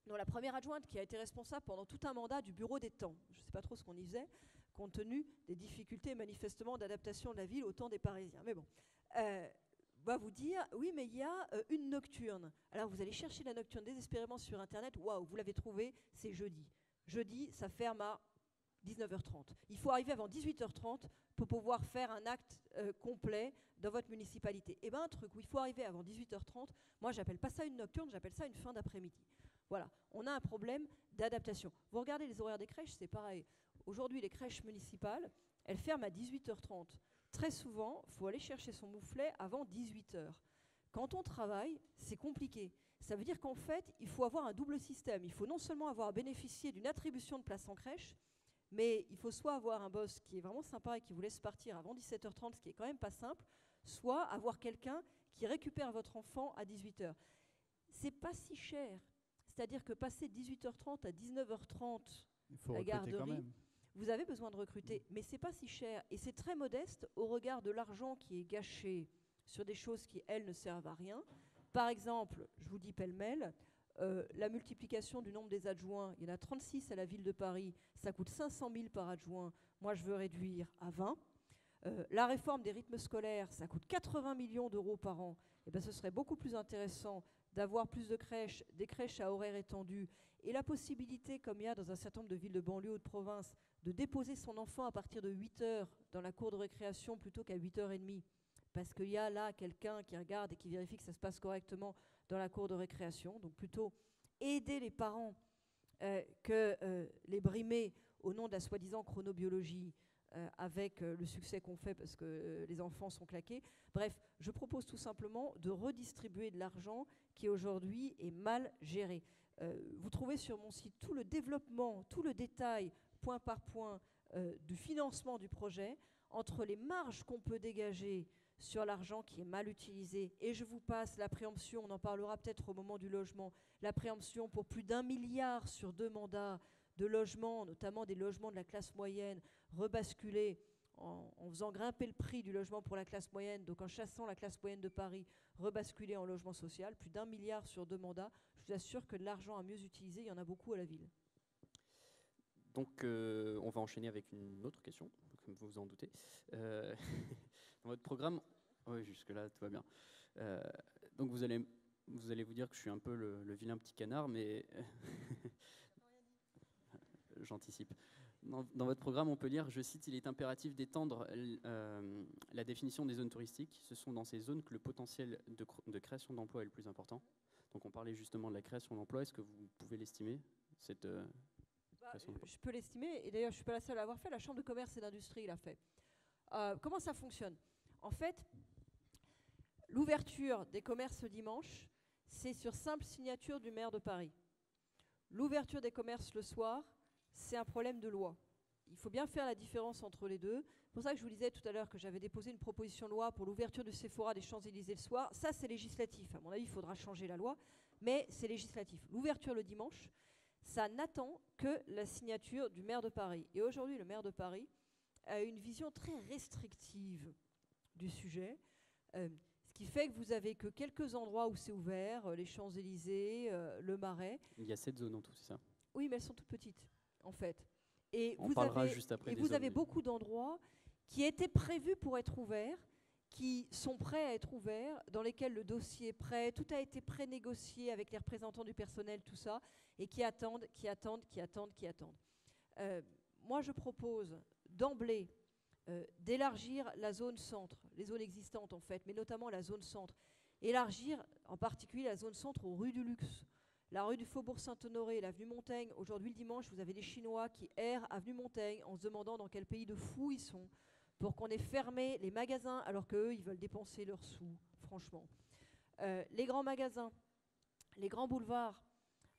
dont la première adjointe qui a été responsable pendant tout un mandat du bureau des temps, je ne sais pas trop ce qu'on y faisait, compte tenu des difficultés manifestement d'adaptation de la ville au temps des Parisiens. Mais bon, va vous dire, oui, mais il y a une nocturne. Alors vous allez chercher la nocturne désespérément sur Internet. Waouh, vous l'avez trouvée, c'est jeudi. Jeudi, ça ferme à 19h30. Il faut arriver avant 18h30 pour pouvoir faire un acte complet dans votre municipalité. Et bien un truc où il faut arriver avant 18h30, moi j'appelle pas ça une nocturne, j'appelle ça une fin d'après-midi. Voilà, on a un problème d'adaptation. Vous regardez les horaires des crèches, c'est pareil. Aujourd'hui, les crèches municipales, elles ferment à 18h30. Très souvent, il faut aller chercher son mouflet avant 18h. Quand on travaille, c'est compliqué. Ça veut dire qu'en fait, il faut avoir un double système. Il faut non seulement avoir bénéficié d'une attribution de place en crèche, mais il faut soit avoir un boss qui est vraiment sympa et qui vous laisse partir avant 17h30, ce qui est quand même pas simple, soit avoir quelqu'un qui récupère votre enfant à 18h. C'est pas si cher. C'est-à-dire que passer de 18h30 à 19h30 la garderie, vous avez besoin de recruter, mais c'est pas si cher. Et c'est très modeste au regard de l'argent qui est gâché sur des choses qui, elles, ne servent à rien. Par exemple, je vous dis pêle-mêle, la multiplication du nombre des adjoints, il y en a 36 à la ville de Paris, ça coûte 500 000 par adjoint. Moi, je veux réduire à 20. La réforme des rythmes scolaires, ça coûte 80 millions d'euros par an. Et bien, ce serait beaucoup plus intéressant d'avoir plus de crèches, des crèches à horaire étendu, et la possibilité, comme il y a dans un certain nombre de villes de banlieue ou de province, de déposer son enfant à partir de 8h dans la cour de récréation plutôt qu'à 8h30, parce qu'il y a là quelqu'un qui regarde et qui vérifie que ça se passe correctement dans la cour de récréation. Donc plutôt aider les parents que les brimer au nom de la soi-disant chronobiologie, avec le succès qu'on fait parce que les enfants sont claqués. Bref, je propose tout simplement de redistribuer de l'argent qui aujourd'hui est mal géré. Vous trouvez sur mon site tout le développement, tout le détail, point par point, du financement du projet, entre les marges qu'on peut dégager sur l'argent qui est mal utilisé. Et je vous passe la préemption, on en parlera peut-être au moment du logement, la préemption pour plus d'1 milliard sur 2 mandats de logements, notamment des logements de la classe moyenne, rebasculés en faisant grimper le prix du logement pour la classe moyenne, donc en chassant la classe moyenne de Paris, rebasculé en logement social, plus d'1 milliard sur 2 mandats. Je vous assure que de l'argent à mieux utiliser, il y en a beaucoup à la ville. Donc on va enchaîner avec une autre question, comme vous vous en doutez. Dans votre programme, oui, jusque-là, tout va bien. Donc vous allez vous dire que je suis un peu le vilain petit canard, mais j'anticipe. Dans votre programme, on peut lire, je cite, « Il est impératif d'étendre la définition des zones touristiques. Ce sont dans ces zones que le potentiel de création d'emplois est le plus important. » Donc on parlait justement de la création d'emplois. Est-ce que vous pouvez l'estimer, cette je peux l'estimer, et d'ailleurs je ne suis pas la seule à l'avoir fait, la Chambre de commerce et d'industrie l'a fait. Comment ça fonctionne? En fait, l'ouverture des commerces le dimanche, c'est sur simple signature du maire de Paris. L'ouverture des commerces le soir, c'est un problème de loi. il faut bien faire la différence entre les deux. C'est pour ça que je vous disais tout à l'heure que j'avais déposé une proposition de loi pour l'ouverture du Sephora des Champs-Élysées le soir. Ça, c'est législatif. À mon avis, il faudra changer la loi, mais c'est législatif. L'ouverture le dimanche, ça n'attend que la signature du maire de Paris. Et aujourd'hui, le maire de Paris a une vision très restrictive du sujet, ce qui fait que vous avez que quelques endroits où c'est ouvert, les Champs-Élysées, le Marais. Il y a 7 zones en tout, c'est ça? Oui, mais elles sont toutes petites, en fait. Et On parlera juste après des vous zones, avez mais- beaucoup d'endroits qui étaient prévus pour être ouverts, qui sont prêts à être ouverts, dans lesquels le dossier est prêt, tout a été pré-négocié avec les représentants du personnel, tout ça, et qui attendent. Moi, je propose d'emblée d'élargir la zone centre, les zones existantes en fait, mais notamment la zone centre. Élargir en particulier la zone centre aux rues du luxe. La rue du Faubourg Saint-Honoré, l'avenue Montaigne. Aujourd'hui, le dimanche, vous avez des Chinois qui errent avenue Montaigne en se demandant dans quel pays de fous ils sont pour qu'on ait fermé les magasins alors qu'eux, ils veulent dépenser leurs sous, franchement. Les grands magasins, les grands boulevards,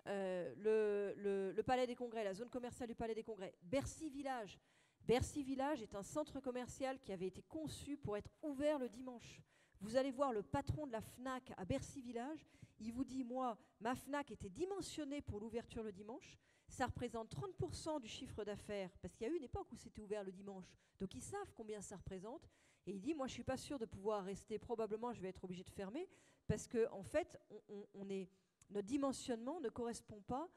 le Palais des Congrès, la zone commerciale du Palais des Congrès, Bercy Village. Bercy Village est un centre commercial qui avait été conçu pour être ouvert le dimanche. Vous allez voir le patron de la FNAC à Bercy Village, il vous dit, moi, ma FNAC était dimensionnée pour l'ouverture le dimanche, ça représente 30% du chiffre d'affaires, parce qu'il y a eu une époque où c'était ouvert le dimanche, donc ils savent combien ça représente, et il dit, moi je ne suis pas sûr de pouvoir rester, probablement je vais être obligé de fermer, parce qu'en fait, notre dimensionnement ne correspond pas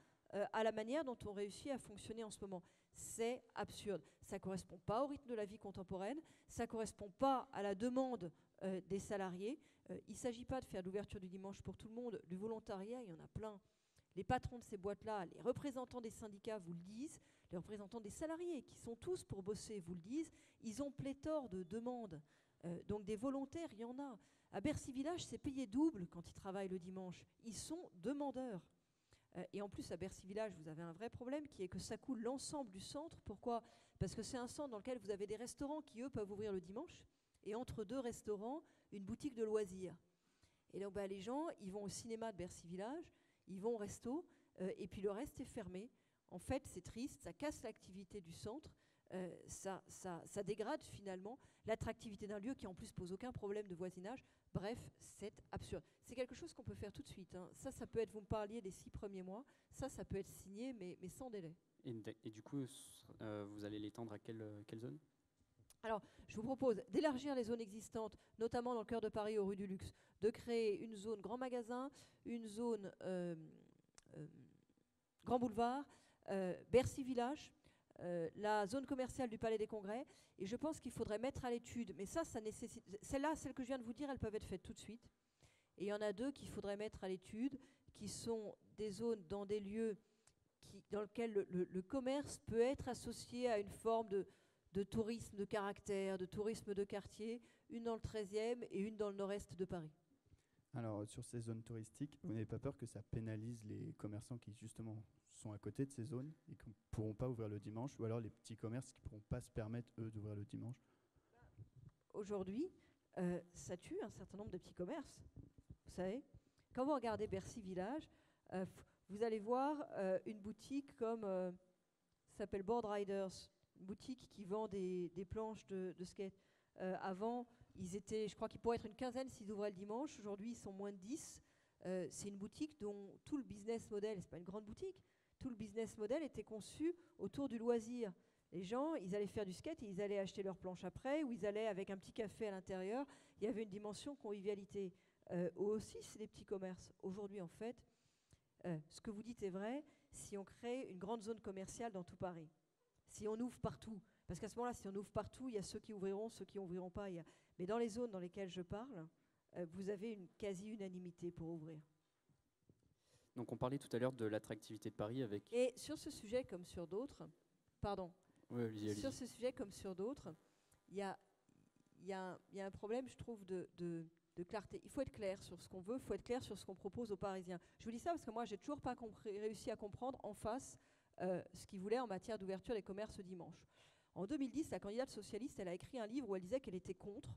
à la manière dont on réussit à fonctionner en ce moment. C'est absurde. Ça ne correspond pas au rythme de la vie contemporaine, ça ne correspond pas à la demande des salariés. Il ne s'agit pas de faire l'ouverture du dimanche pour tout le monde. Du volontariat, il y en a plein. Les patrons de ces boîtes-là, les représentants des syndicats vous le disent, les représentants des salariés qui sont tous pour bosser vous le disent, ils ont pléthore de demandes. Donc des volontaires, il y en a. À Bercy Village, c'est payé double quand ils travaillent le dimanche. Ils sont demandeurs. Et en plus, à Bercy Village, vous avez un vrai problème qui est que ça coule l'ensemble du centre. Pourquoi ? Parce que c'est un centre dans lequel vous avez des restaurants qui, eux, peuvent ouvrir le dimanche. Et entre deux restaurants, une boutique de loisirs. Et donc, les gens, ils vont au cinéma de Bercy Village, ils vont au resto, et puis le reste est fermé. En fait, c'est triste, ça casse l'activité du centre, ça dégrade finalement l'attractivité d'un lieu qui en plus pose aucun problème de voisinage. Bref, c'est absurde. C'est quelque chose qu'on peut faire tout de suite. Ça peut être, vous me parliez des 6 premiers mois, ça peut être signé, mais sans délai. Et du coup, vous allez l'étendre à quelle zone? Alors, je vous propose d'élargir les zones existantes, notamment dans le cœur de Paris, aux rues du luxe, de créer une zone grand magasin, une zone grand boulevard, Bercy Village, la zone commerciale du Palais des Congrès. Et je pense qu'il faudrait mettre à l'étude, mais ça nécessite... Celles-là, celles que je viens de vous dire, elles peuvent être faites tout de suite. Et il y en a 2 qu'il faudrait mettre à l'étude, qui sont des zones dans des lieux dans lesquels le commerce peut être associé à une forme de tourisme de caractère, de tourisme de quartier, une dans le 13e et une dans le nord-est de Paris. Alors, sur ces zones touristiques, vous n'avez pas peur que ça pénalise les commerçants qui, justement, sont à côté de ces zones et qui ne pourront pas ouvrir le dimanche, ou alors les petits commerces qui ne pourront pas se permettre, eux, d'ouvrir le dimanche? Aujourd'hui, ça tue un certain nombre de petits commerces. Vous savez, quand vous regardez Bercy Village, vous allez voir une boutique comme, ça s'appelle Board Riders, une boutique qui vend des planches de skate. Avant, ils étaient, je crois qu'ils pourraient être une quinzaine s'ils ouvraient le dimanche. Aujourd'hui, ils sont moins de 10. C'est une boutique dont tout le business model, c'est pas une grande boutique, tout le business model était conçu autour du loisir. Les gens, ils allaient faire du skate et ils allaient acheter leurs planches après, ou ils allaient avec un petit café à l'intérieur. Il y avait une dimension convivialité. Aussi, c'est des petits commerces. Aujourd'hui, en fait, ce que vous dites est vrai si on crée une grande zone commerciale dans tout Paris. Si on ouvre partout. Parce qu'à ce moment-là, si on ouvre partout, il y a ceux qui ouvriront, ceux qui n'ouvriront pas. Mais dans les zones dans lesquelles je parle, vous avez une quasi-unanimité pour ouvrir. Donc on parlait tout à l'heure de l'attractivité de Paris avec... Et sur ce sujet comme sur d'autres, pardon, Oui, allez-y. sur ce sujet comme sur d'autres, il y a un problème, je trouve, de clarté. Il faut être clair sur ce qu'on veut, il faut être clair sur ce qu'on propose aux Parisiens. Je vous dis ça parce que moi, j'ai toujours pas réussi à comprendre en face ce qu'ils voulaient en matière d'ouverture des commerces dimanche. En 2010, la candidate socialiste, elle a écrit un livre où elle disait qu'elle était contre.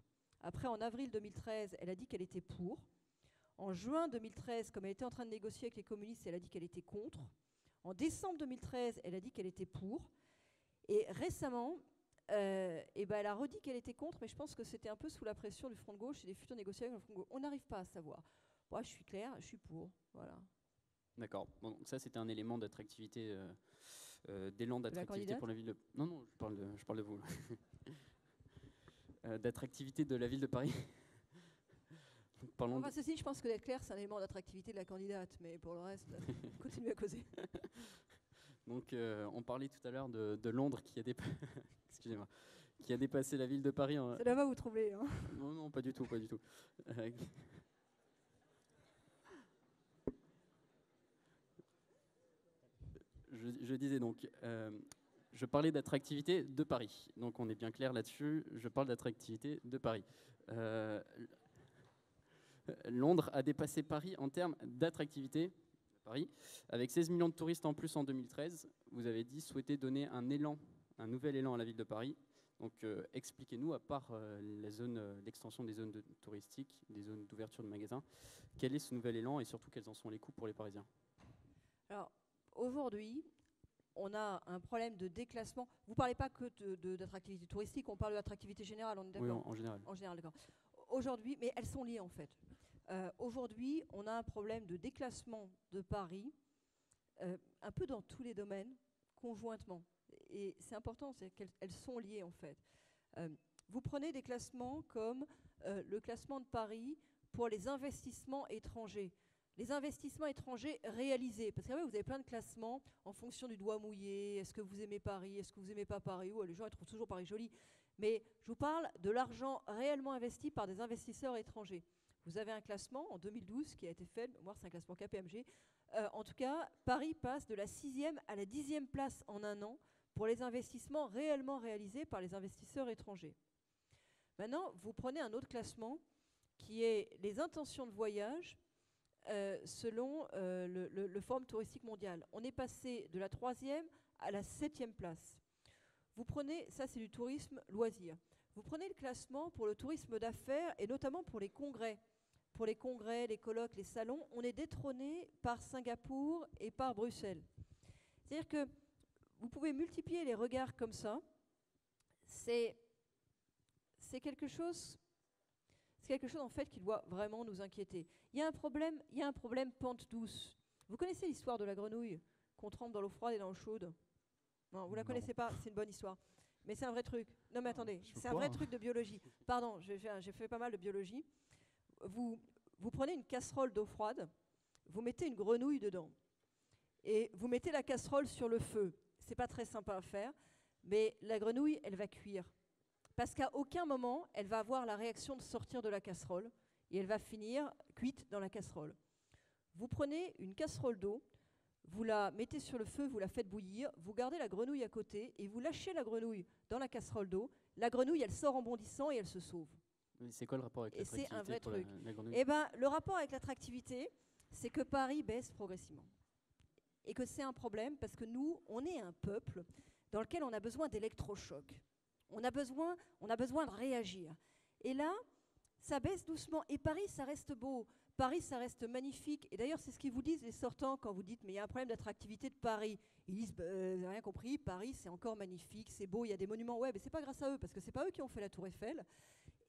Après, en avril 2013, elle a dit qu'elle était pour. En juin 2013, comme elle était en train de négocier avec les communistes, elle a dit qu'elle était contre. En décembre 2013, elle a dit qu'elle était pour. Et récemment, elle a redit qu'elle était contre, mais je pense que c'était un peu sous la pression du Front de gauche et des futurs négociateurs du Front de gauche. On n'arrive pas à savoir. Moi, je suis claire, je suis pour. Voilà. D'accord. Bon, donc ça, c'était un élément d'attractivité, d'élan d'attractivité pour la ville de... Non, je parle de vous. D'attractivité de la ville de Paris. Enfin, ceci, je pense que d'être clair, c'est un élément d'attractivité de la candidate, mais pour le reste, continuez à causer. Donc, on parlait tout à l'heure de Londres qui a excusez-moi, qui a dépassé la ville de Paris. Ça doit pas vous troubler, hein. Non, pas du tout, pas du tout. Je disais donc, je parlais d'attractivité de Paris. Donc, on est bien clair là-dessus. Je parle d'attractivité de Paris. Londres a dépassé Paris en termes d'attractivité. Paris, avec 16 millions de touristes en plus en 2013, vous avez dit souhaiter donner un nouvel élan à la ville de Paris. Donc expliquez-nous, à part l'extension des zones touristiques, des zones d'ouverture de magasins, quel est ce nouvel élan et surtout quels en sont les coûts pour les Parisiens? Alors aujourd'hui, on a un problème de déclassement. Vous ne parlez pas que d'attractivité touristique, on parle d'attractivité générale, on est d'accord? Oui, en général. En général, d'accord. Aujourd'hui, mais elles sont liées en fait. Aujourd'hui, on a un problème de déclassement de Paris, un peu dans tous les domaines, conjointement. Et c'est important, c'est qu'elles sont liées en fait. Vous prenez des classements comme le classement de Paris pour les investissements étrangers. Les investissements étrangers réalisés. Parce qu'après, vous avez plein de classements en fonction du doigt mouillé. Est-ce que vous aimez Paris? Est-ce que vous n'aimez pas Paris? Les gens ils trouvent toujours Paris joli. Mais je vous parle de l'argent réellement investi par des investisseurs étrangers. Vous avez un classement en 2012 qui a été fait, moi c'est un classement KPMG. En tout cas, Paris passe de la 6e à la 10e place en un an pour les investissements réellement réalisés par les investisseurs étrangers. Maintenant, vous prenez un autre classement qui est les intentions de voyage selon le Forum touristique mondial. On est passé de la 3e à la 7e place. Vous prenez, ça c'est du tourisme loisir. Vous prenez le classement pour le tourisme d'affaires et notamment pour les congrès. Pour les congrès, les colloques, les salons, on est détrôné par Singapour et par Bruxelles. C'est-à-dire que vous pouvez multiplier les regards comme ça. C'est quelque chose en fait qui doit vraiment nous inquiéter. Il y a un problème pente douce. Vous connaissez l'histoire de la grenouille qu'on trempe dans l'eau froide et dans l'eau chaude? Non, vous la connaissez pas, c'est une bonne histoire. Mais c'est un vrai truc. Non mais attendez, c'est un vrai truc de biologie. Pardon, j'ai fait pas mal de biologie. Vous prenez une casserole d'eau froide, vous mettez une grenouille dedans et vous mettez la casserole sur le feu. C'est pas très sympa à faire, mais la grenouille, elle va cuire. Parce qu'à aucun moment, elle va avoir la réaction de sortir de la casserole et elle va finir cuite dans la casserole. Vous prenez une casserole d'eau, vous la mettez sur le feu, vous la faites bouillir, vous gardez la grenouille à côté et vous lâchez la grenouille dans la casserole d'eau. La grenouille, elle sort en bondissant et elle se sauve. C'est quoi le rapport avec l'attractivité? Et c'est un vrai truc. La grenouille? Eh ben, le rapport avec l'attractivité, c'est que Paris baisse progressivement. Et que c'est un problème parce que nous, on est un peuple dans lequel on a besoin d'électrochocs. On a besoin de réagir. Et là, ça baisse doucement. Et Paris, ça reste beau. Paris, ça reste magnifique. Et d'ailleurs, c'est ce qu'ils vous disent les sortants quand vous dites « mais il y a un problème d'attractivité de Paris ». Ils disent « vous n'avez rien compris, Paris, c'est encore magnifique, c'est beau, il y a des monuments. » Ouais, mais c'est pas grâce à eux, parce que c'est pas eux qui ont fait la Tour Eiffel.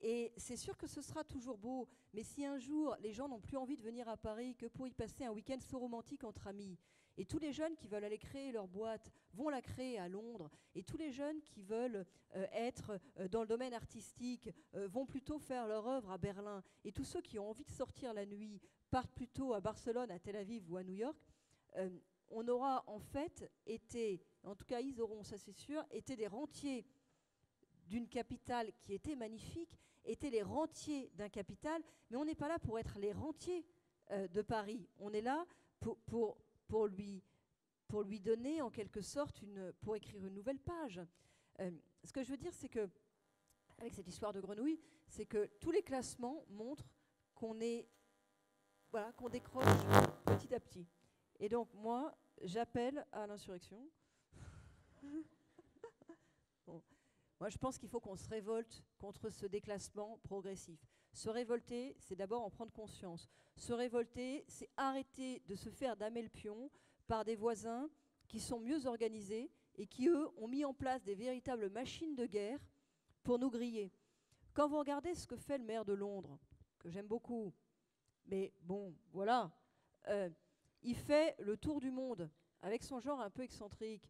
Et c'est sûr que ce sera toujours beau. Mais si un jour, les gens n'ont plus envie de venir à Paris que pour y passer un week-end so romantique entre amis, et tous les jeunes qui veulent aller créer leur boîte vont la créer à Londres, et tous les jeunes qui veulent être dans le domaine artistique vont plutôt faire leur œuvre à Berlin, et tous ceux qui ont envie de sortir la nuit partent plutôt à Barcelone, à Tel Aviv ou à New York, on aura en fait été, en tout cas ils auront, ça c'est sûr, été des rentiers d'une capitale qui était magnifique, étaient les rentiers d'un capital, mais on n'est pas là pour être les rentiers de Paris. On est là pour lui donner en quelque sorte, pour écrire une nouvelle page. Ce que je veux dire, c'est que, avec cette histoire de grenouille, c'est que tous les classements montrent qu'on décroche petit à petit. Et donc, moi, j'appelle à l'insurrection. Bon. Moi, je pense qu'il faut qu'on se révolte contre ce déclassement progressif. Se révolter, c'est d'abord en prendre conscience. Se révolter, c'est arrêter de se faire damer le pion par des voisins qui sont mieux organisés, et qui, eux, ont mis en place des véritables machines de guerre pour nous griller. Quand vous regardez ce que fait le maire de Londres, que j'aime beaucoup, mais bon, voilà, il fait le tour du monde avec son genre un peu excentrique,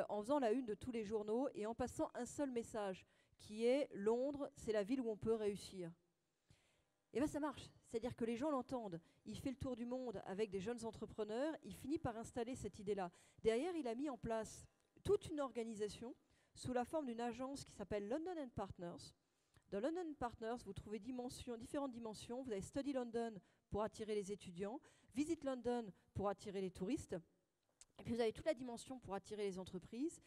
en faisant la une de tous les journaux et en passant un seul message, qui est « Londres, c'est la ville où on peut réussir ». Et bien ça marche, c'est-à-dire que les gens l'entendent. Il fait le tour du monde avec des jeunes entrepreneurs, il finit par installer cette idée-là. Derrière, il a mis en place toute une organisation sous la forme d'une agence qui s'appelle London & Partners. Dans London & Partners, vous trouvez différentes dimensions. Vous avez Study London pour attirer les étudiants, Visit London pour attirer les touristes, et puis vous avez toute la dimension pour attirer les entreprises.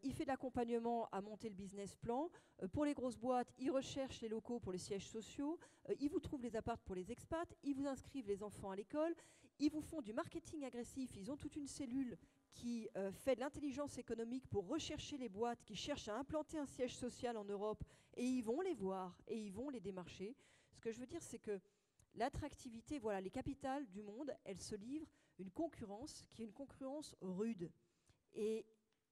Il fait de l'accompagnement à monter le business plan. Pour les grosses boîtes, il recherche les locaux pour les sièges sociaux. Il vous trouve les apparts pour les expats. Ils vous inscrivent les enfants à l'école. Ils vous font du marketing agressif. Ils ont toute une cellule qui fait de l'intelligence économique pour rechercher les boîtes qui cherchent à implanter un siège social en Europe. Et ils vont les voir et ils vont les démarcher. Ce que je veux dire, c'est que l'attractivité, voilà, les capitales du monde, elles se livrent une concurrence qui est une concurrence rude. Et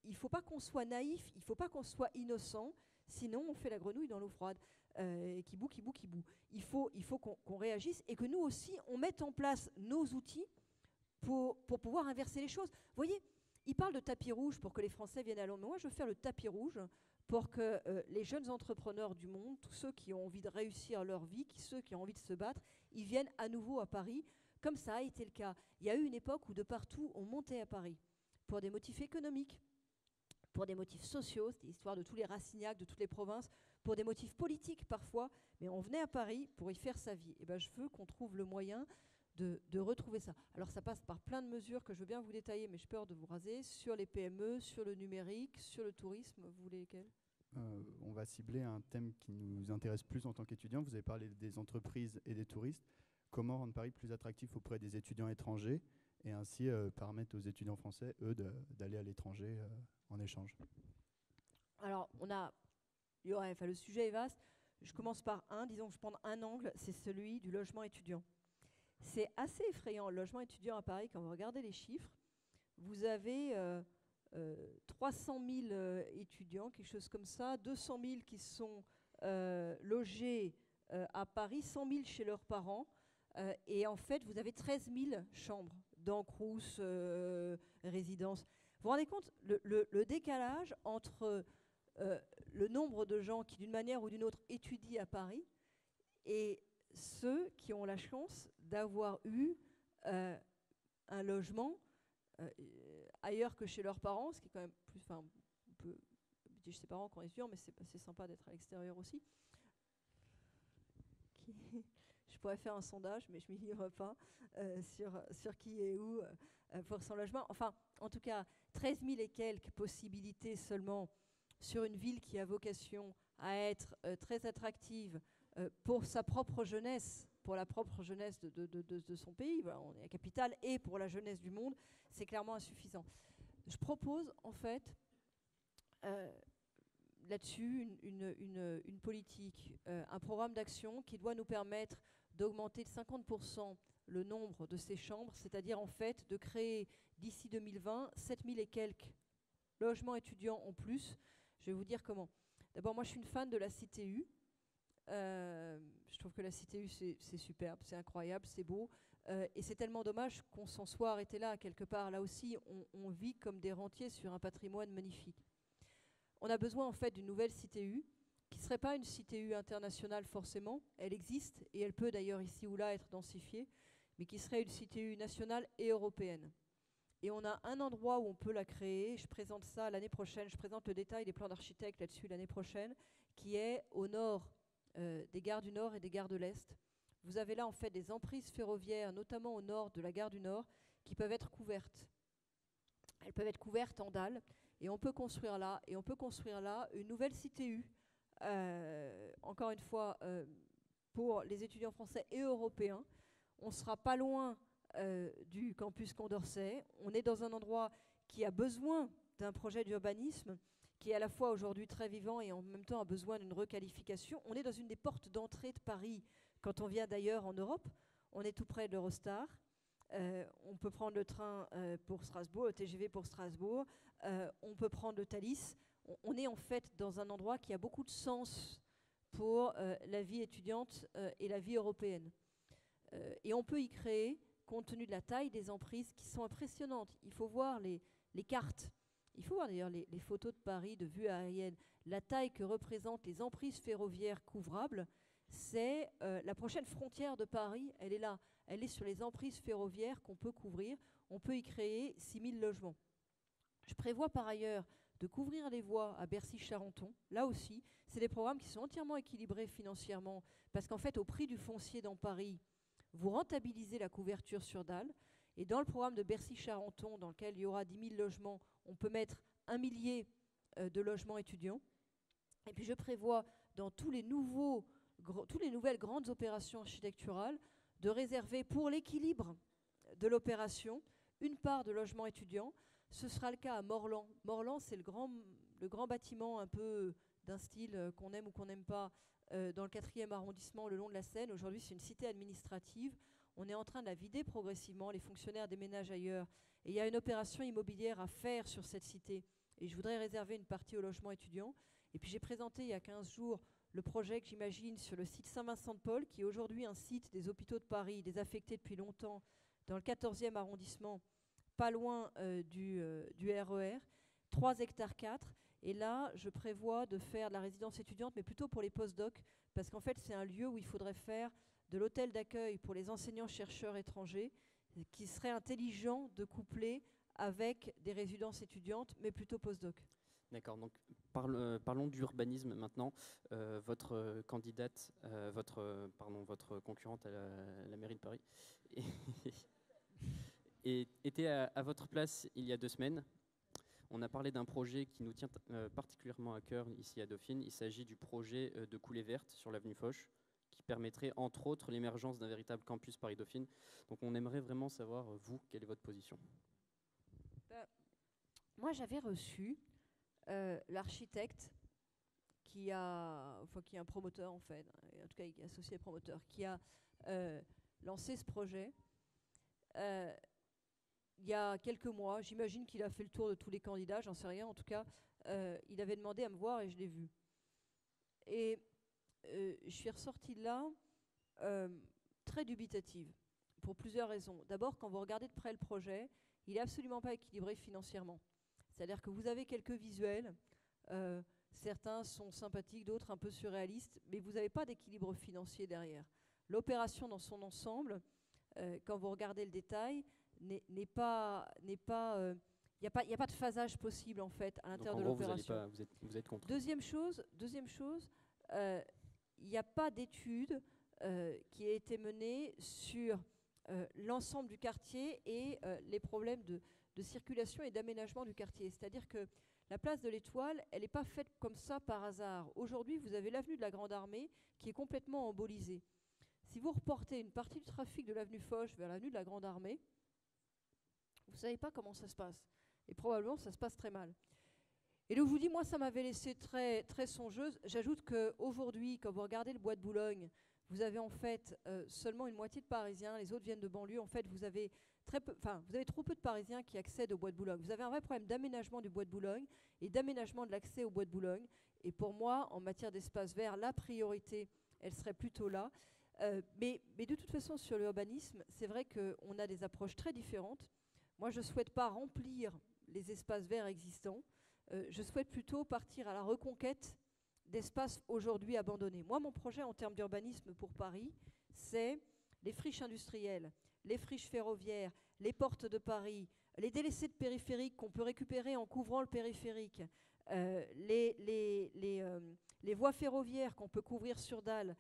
il ne faut pas qu'on soit naïf, il ne faut pas qu'on soit innocent, sinon on fait la grenouille dans l'eau froide, qui bout. Il faut qu'on réagisse et que nous aussi, on mette en place nos outils pour pouvoir inverser les choses. Vous voyez, il parle de tapis rouge pour que les Français viennent à Londres. Moi, je veux faire le tapis rouge pour que les jeunes entrepreneurs du monde, tous ceux qui ont envie de réussir leur vie, ceux qui ont envie de se battre, ils viennent à nouveau à Paris, comme ça a été le cas. Il y a eu une époque où de partout, on montait à Paris pour des motifs économiques, pour des motifs sociaux, c'était l'histoire de tous les Rassignac, de toutes les provinces, pour des motifs politiques parfois, mais on venait à Paris pour y faire sa vie. Et ben, je veux qu'on trouve le moyen de retrouver ça. Alors ça passe par plein de mesures que je veux bien vous détailler, mais j'ai peur de vous raser, sur les PME, sur le numérique, sur le tourisme. Vous voulez lesquels ? On va cibler un thème qui nous intéresse plus en tant qu'étudiants. Vous avez parlé des entreprises et des touristes. Comment rendre Paris plus attractif auprès des étudiants étrangers et ainsi permettre aux étudiants français, eux, d'aller à l'étranger en échange. Alors, le sujet est vaste. Je commence par disons que je prends un angle, c'est celui du logement étudiant. C'est assez effrayant, le logement étudiant à Paris, quand vous regardez les chiffres. Vous avez 300 000 étudiants, quelque chose comme ça, 200 000 qui sont logés à Paris, 100 000 chez leurs parents. Et en fait, vous avez 13 000 chambres dans Crous, résidences. Vous vous rendez compte, le décalage entre le nombre de gens qui, d'une manière ou d'une autre, étudient à Paris et ceux qui ont la chance d'avoir eu un logement ailleurs que chez leurs parents, ce qui est quand même plus... Enfin, on peut habiter chez ses parents quand on est étudiant, mais c'est sympa d'être à l'extérieur aussi. Je pourrais faire un sondage, mais je ne m'y livre pas, sur qui est où pour son logement. Enfin, en tout cas, 13 000 et quelques possibilités seulement sur une ville qui a vocation à être très attractive pour sa propre jeunesse, pour la propre jeunesse de son pays. Voilà, on est la capitale, et pour la jeunesse du monde, c'est clairement insuffisant. Je propose, en fait, là-dessus, une politique, un programme d'action qui doit nous permettre d'augmenter de 50% le nombre de ces chambres, c'est-à-dire en fait de créer d'ici 2020 7 000 et quelques logements étudiants en plus. Je vais vous dire comment. D'abord, moi je suis une fan de la CTU. Je trouve que la CTU c'est superbe, c'est incroyable, c'est beau. Et c'est tellement dommage qu'on s'en soit arrêté là, quelque part. Là aussi, on vit comme des rentiers sur un patrimoine magnifique. On a besoin en fait d'une nouvelle CTU, qui ne serait pas une CTU internationale forcément, elle existe et elle peut d'ailleurs ici ou là être densifiée, mais qui serait une CTU nationale et européenne. Et on a un endroit où on peut la créer, je présente ça l'année prochaine, je présente le détail des plans d'architectes là-dessus l'année prochaine, qui est au nord des gares du Nord et des gares de l'Est. Vous avez là en fait des emprises ferroviaires, notamment au nord de la gare du Nord, qui peuvent être couvertes. Elles peuvent être couvertes en dalles. Et on peut construire là, une nouvelle CTU, encore une fois, pour les étudiants français et européens. On ne sera pas loin du campus Condorcet. On est dans un endroit qui a besoin d'un projet d'urbanisme, qui est à la fois aujourd'hui très vivant et en même temps a besoin d'une requalification. On est dans une des portes d'entrée de Paris quand on vient d'ailleurs en Europe. On est tout près de l'Eurostar. On peut prendre le train pour Strasbourg, le TGV pour Strasbourg, on peut prendre le Thalys. On est en fait dans un endroit qui a beaucoup de sens pour la vie étudiante et la vie européenne. Et on peut y créer, compte tenu de la taille des emprises qui sont impressionnantes. Il faut voir les cartes. Il faut voir d'ailleurs les photos de Paris de vue aérienne. La taille que représentent les emprises ferroviaires couvrables, c'est la prochaine frontière de Paris. Elle est là. Elle est sur les emprises ferroviaires qu'on peut couvrir. On peut y créer 6000 logements. Je prévois par ailleurs de couvrir les voies à Bercy-Charenton. Là aussi, c'est des programmes qui sont entièrement équilibrés financièrement parce qu'en fait, au prix du foncier dans Paris, vous rentabilisez la couverture sur dalle. Et dans le programme de Bercy-Charenton, dans lequel il y aura 10 000 logements, on peut mettre 1 millier de logements étudiants. Et puis je prévois dans toutes les nouvelles grandes opérations architecturales de réserver pour l'équilibre de l'opération une part de logements étudiants. Ce sera le cas à Morlan. Morlan, c'est le grand bâtiment un peu d'un style qu'on aime ou qu'on n'aime pas dans le 4e arrondissement le long de la Seine. Aujourd'hui, c'est une cité administrative. On est en train de la vider progressivement. Les fonctionnaires déménagent ailleurs. Et il y a une opération immobilière à faire sur cette cité. Et je voudrais réserver une partie au logement étudiant. Et puis j'ai présenté il y a 15 jours le projet que j'imagine sur le site Saint-Vincent-de-Paul, qui est aujourd'hui un site des hôpitaux de Paris, désaffecté depuis longtemps, dans le 14e arrondissement, pas loin du RER, 3 hectares 4. Et là, je prévois de faire de la résidence étudiante, mais plutôt pour les post-docs, parce qu'en fait, c'est un lieu où il faudrait faire de l'hôtel d'accueil pour les enseignants-chercheurs étrangers, qui serait intelligent de coupler avec des résidences étudiantes, mais plutôt post-doc. D'accord, donc parlons d'urbanisme maintenant. Votre candidate, votre concurrente à la mairie de Paris était à votre place il y a 2 semaines. On a parlé d'un projet qui nous tient particulièrement à cœur ici à Dauphine. Il s'agit du projet de coulée verte sur l'avenue Foch, qui permettrait entre autres l'émergence d'un véritable campus Paris-Dauphine. Donc on aimerait vraiment savoir, vous, quelle est votre position? Moi, j'avais reçu l'architecte qui est un promoteur en fait, en tout cas qui est associé promoteur, qui a lancé ce projet il y a quelques mois. J'imagine qu'il a fait le tour de tous les candidats, j'en sais rien. En tout cas, il avait demandé à me voir et je l'ai vu. Et je suis ressortie de là très dubitative pour plusieurs raisons. D'abord, quand vous regardez de près le projet, il n'est absolument pas équilibré financièrement. C'est-à-dire que vous avez quelques visuels, certains sont sympathiques, d'autres un peu surréalistes, mais vous n'avez pas d'équilibre financier derrière. L'opération dans son ensemble, quand vous regardez le détail, il n'y a pas de phasage possible en fait à l'intérieur de l'opération. Vous êtes contre. Deuxième chose, il n'y a pas d'étude qui a été menée sur l'ensemble du quartier et les problèmes de circulation et d'aménagement du quartier. C'est-à-dire que la place de l'Étoile, elle n'est pas faite comme ça par hasard. Aujourd'hui, vous avez l'avenue de la Grande Armée qui est complètement embolisée. Si vous reportez une partie du trafic de l'avenue Foch vers l'avenue de la Grande Armée, vous ne savez pas comment ça se passe. Et probablement, ça se passe très mal. Et donc, je vous dis, moi, ça m'avait laissé très, très songeuse. J'ajoute qu'aujourd'hui, quand vous regardez le bois de Boulogne, vous avez en fait seulement une moitié de Parisiens, les autres viennent de banlieue. En fait, vous avez trop peu de Parisiens qui accèdent au bois de Boulogne. Vous avez un vrai problème d'aménagement du bois de Boulogne et d'aménagement de l'accès au bois de Boulogne. Et pour moi, en matière d'espace vert, la priorité, elle serait plutôt là. Mais de toute façon, sur l'urbanisme, c'est vrai qu'on a des approches très différentes. Moi, je ne souhaite pas remplir les espaces verts existants. Je souhaite plutôt partir à la reconquête d'espaces aujourd'hui abandonnés. Moi, mon projet en termes d'urbanisme pour Paris, c'est les friches industrielles, les friches ferroviaires, les portes de Paris, les délaissés de périphériques qu'on peut récupérer en couvrant le périphérique, les voies ferroviaires qu'on peut couvrir sur dalle,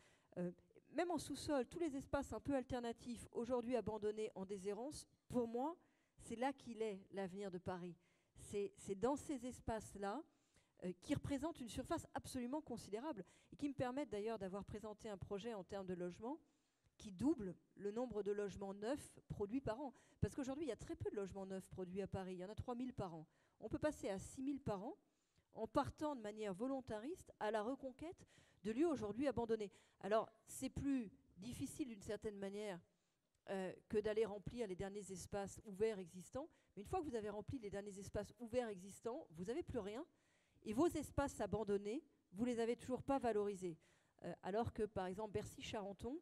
même en sous-sol, tous les espaces un peu alternatifs aujourd'hui abandonnés en déshérence, pour moi, c'est là qu'il est l'avenir de Paris. C'est dans ces espaces-là qui représentent une surface absolument considérable et qui me permettent d'ailleurs d'avoir présenté un projet en termes de logement qui double le nombre de logements neufs produits par an. Parce qu'aujourd'hui, il y a très peu de logements neufs produits à Paris. Il y en a 3000 par an. On peut passer à 6000 par an en partant de manière volontariste à la reconquête de lieux aujourd'hui abandonnés. Alors, c'est plus difficile d'une certaine manière que d'aller remplir les derniers espaces ouverts existants. Mais une fois que vous avez rempli les derniers espaces ouverts existants, vous n'avez plus rien. Et vos espaces abandonnés, vous ne les avez toujours pas valorisés. Alors que, par exemple, Bercy-Charenton,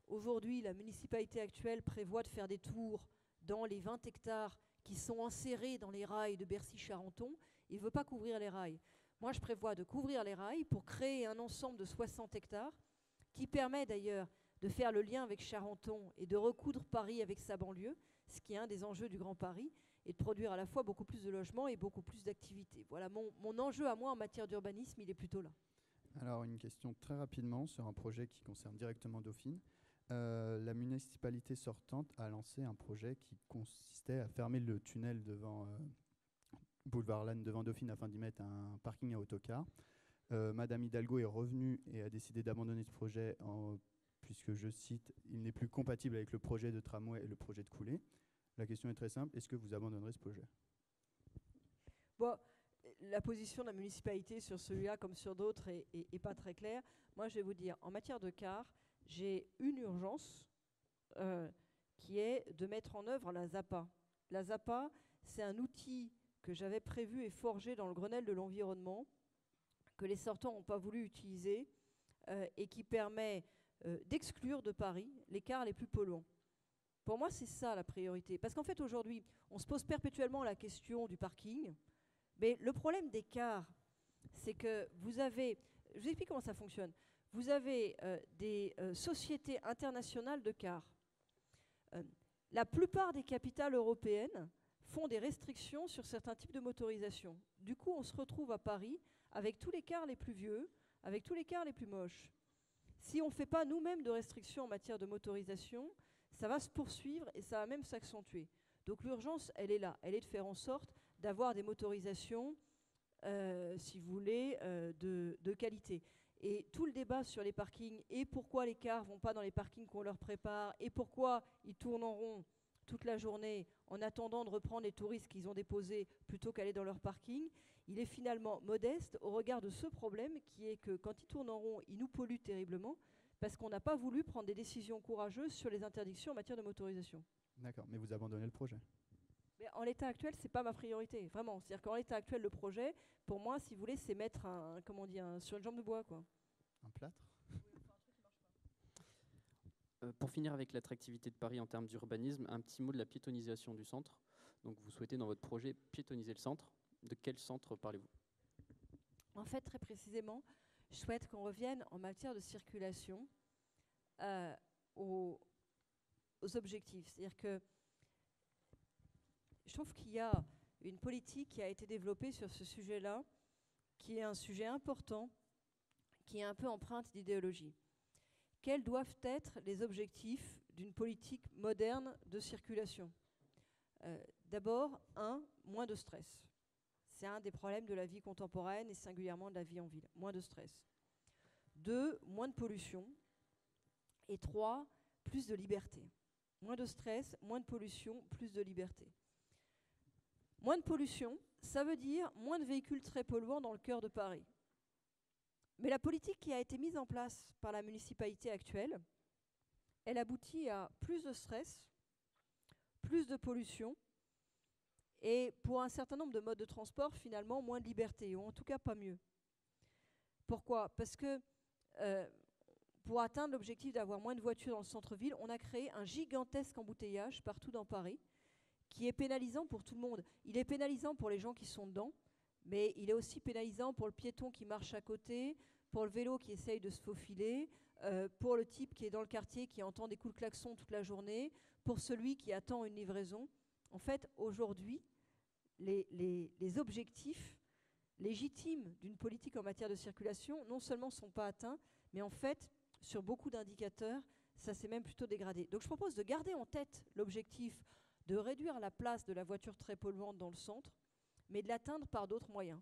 aujourd'hui, la municipalité actuelle prévoit de faire des tours dans les 20 hectares qui sont insérés dans les rails de Bercy-Charenton. Il ne veut pas couvrir les rails. Moi, je prévois de couvrir les rails pour créer un ensemble de 60 hectares qui permet d'ailleurs de faire le lien avec Charenton et de recoudre Paris avec sa banlieue, ce qui est un des enjeux du Grand Paris, et de produire à la fois beaucoup plus de logements et beaucoup plus d'activités. Voilà, mon enjeu à moi en matière d'urbanisme, il est plutôt là. Alors, une question très rapidement sur un projet qui concerne directement Dauphine. La municipalité sortante a lancé un projet qui consistait à fermer le tunnel devant Boulevard Lannes devant Dauphine afin d'y mettre un parking à autocar. Madame Hidalgo est revenue et a décidé d'abandonner ce projet puisque, je cite, il n'est plus compatible avec le projet de tramway et le projet de coulée. La question est très simple, est-ce que vous abandonnerez ce projet? Bon, la position de la municipalité sur celui-là comme sur d'autres est pas très claire. Moi, je vais vous dire, en matière de car, j'ai une urgence qui est de mettre en œuvre la ZAPA. La ZAPA, c'est un outil que j'avais prévu et forgé dans le Grenelle de l'environnement, que les sortants n'ont pas voulu utiliser et qui permet d'exclure de Paris les cars les plus polluants. Pour moi, c'est ça la priorité. Parce qu'en fait, aujourd'hui, on se pose perpétuellement la question du parking. Mais le problème des cars, c'est que vous avez... Je vous explique comment ça fonctionne. Vous avez des sociétés internationales de cars. La plupart des capitales européennes font des restrictions sur certains types de motorisation. Du coup, on se retrouve à Paris avec tous les cars les plus vieux, avec tous les cars les plus moches. Si on ne fait pas nous-mêmes de restrictions en matière de motorisation, ça va se poursuivre et ça va même s'accentuer. Donc l'urgence, elle est là. Elle est de faire en sorte d'avoir des motorisations, si vous voulez, de qualité. Et tout le débat sur les parkings et pourquoi les cars ne vont pas dans les parkings qu'on leur prépare et pourquoi ils tournent en rond toute la journée en attendant de reprendre les touristes qu'ils ont déposés plutôt qu'aller dans leur parking, il est finalement modeste au regard de ce problème qui est que quand ils tournent en rond, ils nous polluent terriblement parce qu'on n'a pas voulu prendre des décisions courageuses sur les interdictions en matière de motorisation. D'accord, mais vous abandonnez le projet? Mais en l'état actuel, c'est pas ma priorité, vraiment. C'est-à-dire qu'en l'état actuel, le projet, pour moi, si vous voulez, c'est mettre sur une jambe de bois, quoi. Un plâtre? Pour finir avec l'attractivité de Paris en termes d'urbanisme, un petit mot de la piétonisation du centre. Donc vous souhaitez dans votre projet piétoniser le centre. De quel centre parlez-vous? En fait, très précisément, je souhaite qu'on revienne en matière de circulation aux objectifs. C'est-à-dire que je trouve qu'il y a une politique qui a été développée sur ce sujet-là, qui est un sujet important, qui est un peu empreinte d'idéologie. Quels doivent être les objectifs d'une politique moderne de circulation? D'abord, moins de stress. C'est un des problèmes de la vie contemporaine et singulièrement de la vie en ville. Moins de stress. 2, moins de pollution. Et 3, plus de liberté. Moins de stress, moins de pollution, plus de liberté. Moins de pollution, ça veut dire moins de véhicules très polluants dans le cœur de Paris. Mais la politique qui a été mise en place par la municipalité actuelle, elle aboutit à plus de stress, plus de pollution, et pour un certain nombre de modes de transport, finalement, moins de liberté, ou en tout cas pas mieux. Pourquoi? Parce que pour atteindre l'objectif d'avoir moins de voitures dans le centre-ville, on a créé un gigantesque embouteillage partout dans Paris, qui est pénalisant pour tout le monde. Il est pénalisant pour les gens qui sont dedans, mais il est aussi pénalisant pour le piéton qui marche à côté, pour le vélo qui essaye de se faufiler, pour le type qui est dans le quartier qui entend des coups de klaxon toute la journée, pour celui qui attend une livraison. En fait, aujourd'hui, les objectifs légitimes d'une politique en matière de circulation, non seulement ne sont pas atteints, mais en fait, sur beaucoup d'indicateurs, ça s'est même plutôt dégradé. Donc je propose de garder en tête l'objectif de réduire la place de la voiture très polluante dans le centre, mais de l'atteindre par d'autres moyens.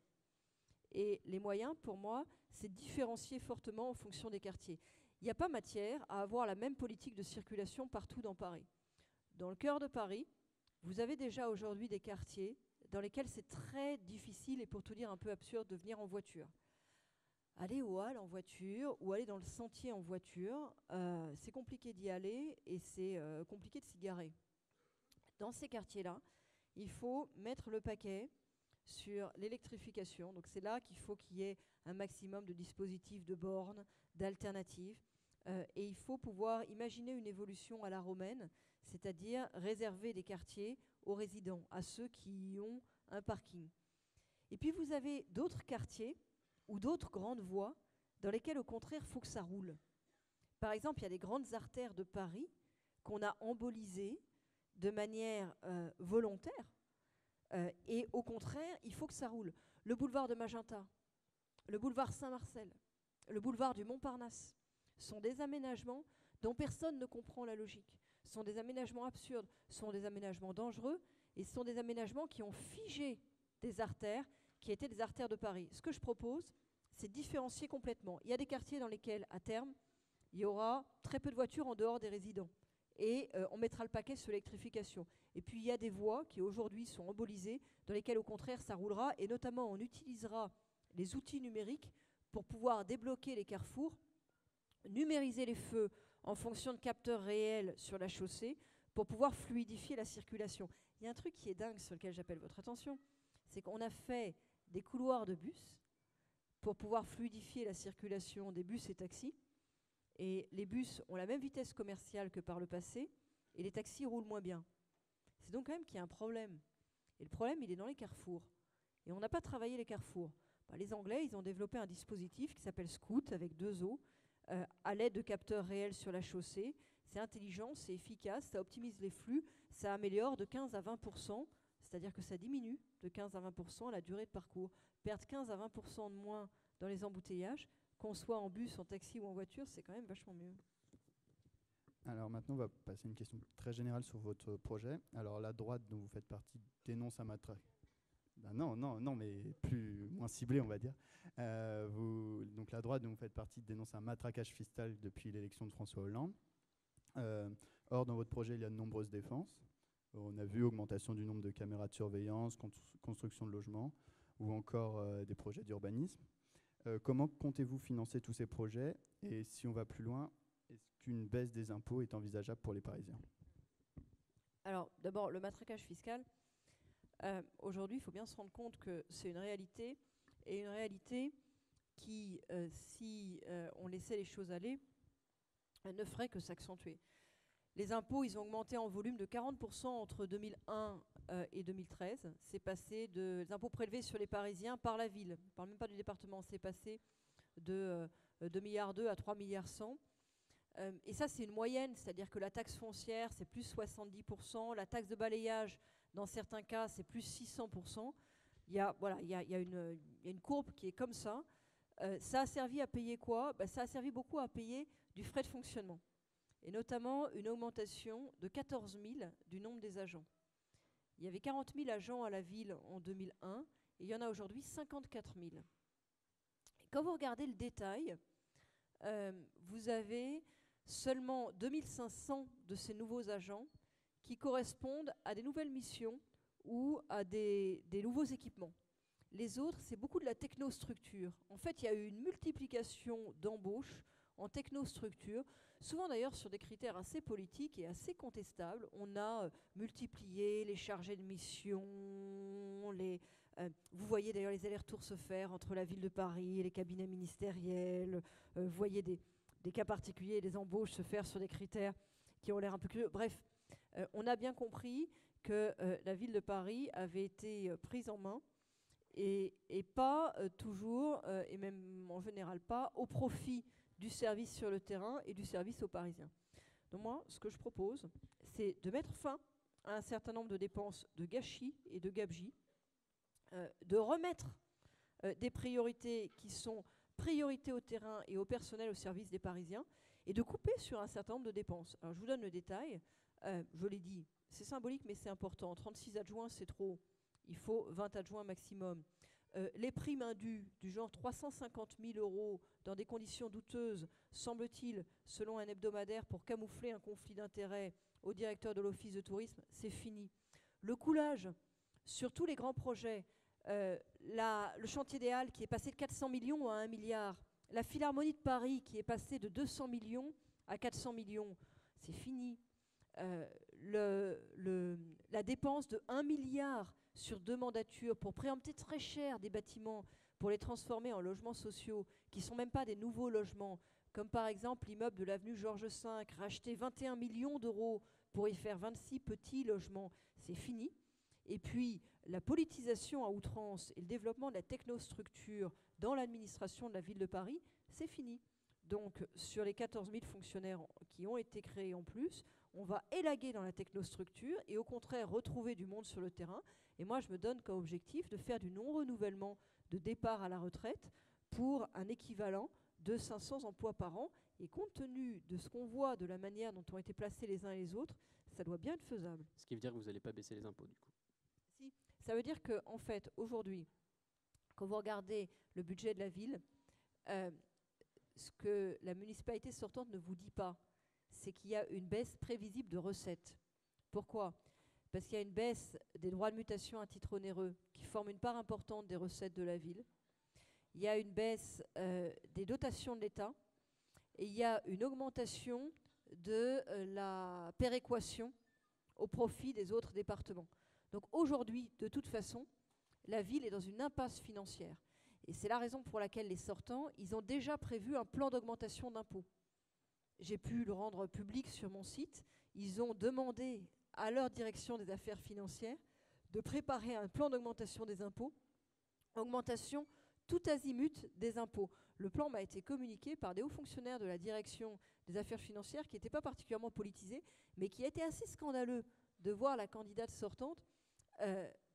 Et les moyens, pour moi, c'est différencier fortement en fonction des quartiers. Il n'y a pas matière à avoir la même politique de circulation partout dans Paris. Dans le cœur de Paris, vous avez déjà aujourd'hui des quartiers dans lesquels c'est très difficile et pour tout dire un peu absurde de venir en voiture. aller aux halles en voiture ou aller dans le sentier en voiture, c'est compliqué d'y aller et c'est compliqué de s'y garer. Dans ces quartiers-là, il faut mettre le paquet sur l'électrification. Donc c'est là qu'il faut qu'il y ait un maximum de dispositifs, de bornes, d'alternatives. Et il faut pouvoir imaginer une évolution à la romaine, c'est-à-dire réserver des quartiers aux résidents, à ceux qui ont un parking. Et puis vous avez d'autres quartiers ou d'autres grandes voies dans lesquelles, au contraire, il faut que ça roule. Par exemple, il y a des grandes artères de Paris qu'on a embolisées de manière volontaire. Et au contraire, il faut que ça roule. Le boulevard de Magenta, le boulevard Saint-Marcel, le boulevard du Montparnasse sont des aménagements dont personne ne comprend la logique. Ce sont des aménagements absurdes, ce sont des aménagements dangereux, et ce sont des aménagements qui ont figé des artères qui étaient des artères de Paris. Ce que je propose, c'est de différencier complètement. Il y a des quartiers dans lesquels, à terme, il y aura très peu de voitures en dehors des résidents. Et on mettra le paquet sur l'électrification. Et puis il y a des voies qui aujourd'hui sont embolisées, dans lesquelles au contraire ça roulera, et notamment on utilisera les outils numériques pour pouvoir débloquer les carrefours, numériser les feux en fonction de capteurs réels sur la chaussée, pour pouvoir fluidifier la circulation. Il y a un truc qui est dingue sur lequel j'appelle votre attention, c'est qu'on a fait des couloirs de bus pour pouvoir fluidifier la circulation des bus et taxis. Et les bus ont la même vitesse commerciale que par le passé, et les taxis roulent moins bien. C'est donc quand même qu'il y a un problème. Et le problème, il est dans les carrefours. Et on n'a pas travaillé les carrefours. Les Anglais, ils ont développé un dispositif qui s'appelle Scoot, avec 2 O, à l'aide de capteurs réels sur la chaussée. C'est intelligent, c'est efficace, ça optimise les flux, ça améliore de 15 à 20%, c'est-à-dire que ça diminue de 15 à 20% la durée de parcours. Perdre 15 à 20% de moins dans les embouteillages, qu'on soit en bus, en taxi ou en voiture, c'est quand même vachement mieux. Alors maintenant, on va passer à une question très générale sur votre projet. Alors la droite dont vous faites partie dénonce un matraquage. Ben non, mais moins ciblé, on va dire. Donc la droite dont vous faites partie dénonce un matraquage fiscal depuis l'élection de François Hollande. Or, dans votre projet, il y a de nombreuses défenses. On a vu augmentation du nombre de caméras de surveillance, construction de logements, ou encore des projets d'urbanisme. Comment comptez-vous financer tous ces projets? Et si on va plus loin, est-ce qu'une baisse des impôts est envisageable pour les Parisiens? Alors, d'abord, le matraquage fiscal, aujourd'hui, il faut bien se rendre compte que c'est une réalité, et une réalité qui, si on laissait les choses aller, ne ferait que s'accentuer. Les impôts, ils ont augmenté en volume de 40% entre 2001 et 2013. C'est passé des impôts prélevés sur les Parisiens par la ville. Je ne parle même pas du département. C'est passé de 2,2 milliards à 3,1 milliards. Et ça, c'est une moyenne. C'est-à-dire que la taxe foncière, c'est plus 70%. La taxe de balayage, dans certains cas, c'est plus 600%. Il y a une courbe qui est comme ça. Ça a servi à payer quoi? Ça a servi beaucoup à payer du frais de fonctionnement. Et notamment une augmentation de 14 000 du nombre des agents. Il y avait 40 000 agents à la ville en 2001, et il y en a aujourd'hui 54 000. Et quand vous regardez le détail, vous avez seulement 2500 de ces nouveaux agents qui correspondent à des nouvelles missions ou à des nouveaux équipements. Les autres, c'est beaucoup de la technostructure. En fait, il y a eu une multiplication d'embauches en technostructure, souvent d'ailleurs sur des critères assez politiques et assez contestables. On a multiplié les chargés de mission, vous voyez d'ailleurs les allers-retours se faire entre la ville de Paris et les cabinets ministériels, vous voyez des cas particuliers, des embauches se faire sur des critères qui ont l'air un peu curieux. Bref, on a bien compris que la ville de Paris avait été prise en main et pas toujours, et même en général pas, au profit du service sur le terrain et du service aux Parisiens. Donc moi, ce que je propose, c'est de mettre fin à un certain nombre de dépenses de gâchis et de gabegies, de remettre des priorités qui sont priorités au terrain et au personnel au service des Parisiens, et de couper sur un certain nombre de dépenses. Alors je vous donne le détail, je l'ai dit, c'est symbolique mais c'est important, 36 adjoints c'est trop, il faut 20 adjoints maximum. Les primes indues du genre 350 000 € dans des conditions douteuses, semble-t-il, selon un hebdomadaire, pour camoufler un conflit d'intérêts au directeur de l'office de tourisme, c'est fini. Le coulage sur tous les grands projets, le chantier des Halles qui est passé de 400 millions à 1 milliard, la Philharmonie de Paris qui est passée de 200 millions à 400 millions, c'est fini. La dépense de 1 milliard sur 2 mandatures pour préempter très cher des bâtiments, pour les transformer en logements sociaux, qui ne sont même pas des nouveaux logements, comme par exemple l'immeuble de l'avenue Georges V, racheté 21 millions d'euros pour y faire 26 petits logements, c'est fini. Et puis, la politisation à outrance et le développement de la technostructure dans l'administration de la ville de Paris, c'est fini. Donc, sur les 14 000 fonctionnaires qui ont été créés en plus, on va élaguer dans la technostructure et au contraire retrouver du monde sur le terrain. Et moi, je me donne comme objectif de faire du non-renouvellement de départ à la retraite pour un équivalent de 500 emplois par an. Et compte tenu de ce qu'on voit, de la manière dont ont été placés les uns et les autres, ça doit bien être faisable. Ce qui veut dire que vous n'allez pas baisser les impôts, du coup. Si. Ça veut dire qu'en fait, aujourd'hui, quand vous regardez le budget de la ville, ce que la municipalité sortante ne vous dit pas, c'est qu'il y a une baisse prévisible de recettes. Pourquoi ? Parce qu'il y a une baisse des droits de mutation à titre onéreux qui forment une part importante des recettes de la ville. Il y a une baisse des dotations de l'État et il y a une augmentation de la péréquation au profit des autres départements. Donc aujourd'hui, de toute façon, la ville est dans une impasse financière. Et c'est la raison pour laquelle les sortants, ils ont déjà prévu un plan d'augmentation d'impôts. J'ai pu le rendre public sur mon site. Ils ont demandé à leur direction des affaires financières de préparer un plan d'augmentation des impôts, augmentation tout azimut des impôts. Le plan m'a été communiqué par des hauts fonctionnaires de la direction des affaires financières qui n'étaient pas particulièrement politisés, mais qui a été assez scandaleux de voir la candidate sortante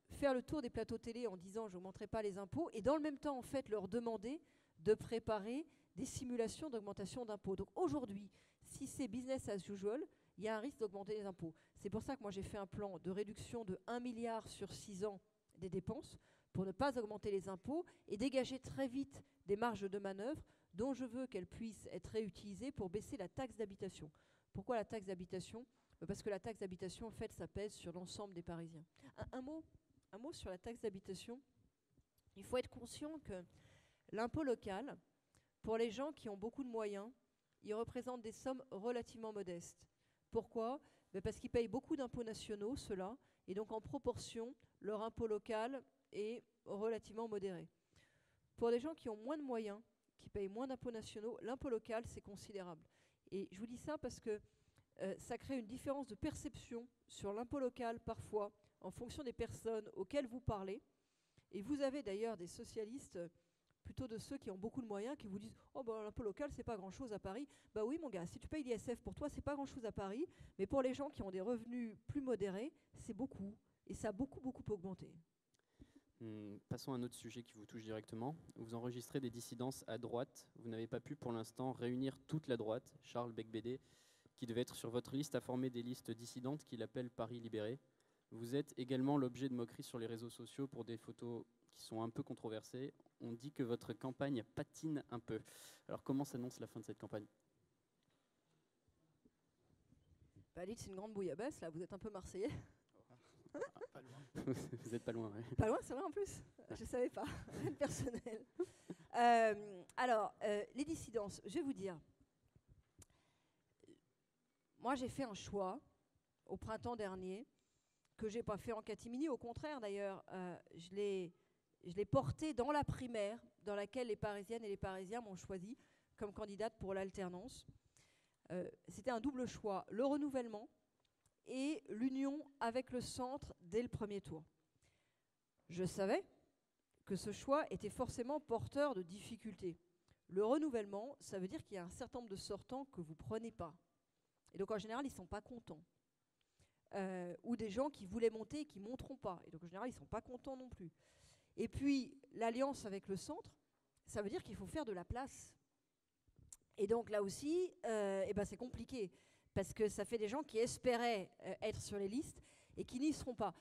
faire le tour des plateaux télé en disant « je n'augmenterai pas les impôts » et dans le même temps, en fait, leur demander de préparer des simulations d'augmentation d'impôts. Donc aujourd'hui, si c'est business as usual, il y a un risque d'augmenter les impôts. C'est pour ça que moi j'ai fait un plan de réduction de 1 milliard sur 6 ans des dépenses pour ne pas augmenter les impôts et dégager très vite des marges de manœuvre dont je veux qu'elles puissent être réutilisées pour baisser la taxe d'habitation. Pourquoi la taxe d'habitation ? Parce que la taxe d'habitation, en fait, ça pèse sur l'ensemble des Parisiens. Un mot sur la taxe d'habitation. Il faut être conscient que l'impôt local, pour les gens qui ont beaucoup de moyens, il représente des sommes relativement modestes. Pourquoi ? Parce qu'ils payent beaucoup d'impôts nationaux, ceux-là, et donc en proportion, leur impôt local est relativement modéré. Pour les gens qui ont moins de moyens, qui payent moins d'impôts nationaux, l'impôt local, c'est considérable. Et je vous dis ça parce que ça crée une différence de perception sur l'impôt local parfois en fonction des personnes auxquelles vous parlez. Et vous avez d'ailleurs des socialistes, plutôt de ceux qui ont beaucoup de moyens, qui vous disent « Oh ben l'impôt local, c'est pas grand-chose à Paris. » Bah oui mon gars, si tu payes l'ISF pour toi, c'est pas grand-chose à Paris. Mais pour les gens qui ont des revenus plus modérés, c'est beaucoup. Et ça a beaucoup, beaucoup augmenté. Passons à un autre sujet qui vous touche directement. Vous enregistrez des dissidences à droite. Vous n'avez pas pu pour l'instant réunir toute la droite. Charles Becbédé, qui devait être sur votre liste, a formé des listes dissidentes qu'il appelle Paris libéré. Vous êtes également l'objet de moqueries sur les réseaux sociaux pour des photos qui sont un peu controversées. On dit que votre campagne patine un peu. Alors comment s'annonce la fin de cette campagne ? Bah dites, c'est une grande bouillabaisse, là, vous êtes un peu marseillais. Pas loin. Vous n'êtes pas loin, ouais. Pas loin, c'est vrai en plus. Je ne savais pas. Rien de personnel. Les dissidences, je vais vous dire. Moi, j'ai fait un choix au printemps dernier que je n'ai pas fait en catimini. Au contraire, d'ailleurs, je l'ai porté dans la primaire dans laquelle les Parisiennes et les Parisiens m'ont choisi comme candidate pour l'alternance. C'était un double choix, le renouvellement et l'union avec le centre dès le premier tour. Je savais que ce choix était forcément porteur de difficultés. Le renouvellement, ça veut dire qu'il y a un certain nombre de sortants que vous ne prenez pas. Et donc en général, ils ne sont pas contents. Ou des gens qui voulaient monter et qui ne monteront pas. Et donc en général, ils ne sont pas contents non plus. Et puis l'alliance avec le centre, ça veut dire qu'il faut faire de la place. Et donc là aussi, c'est compliqué. Parce que ça fait des gens qui espéraient être sur les listes et qui n'y seront pas.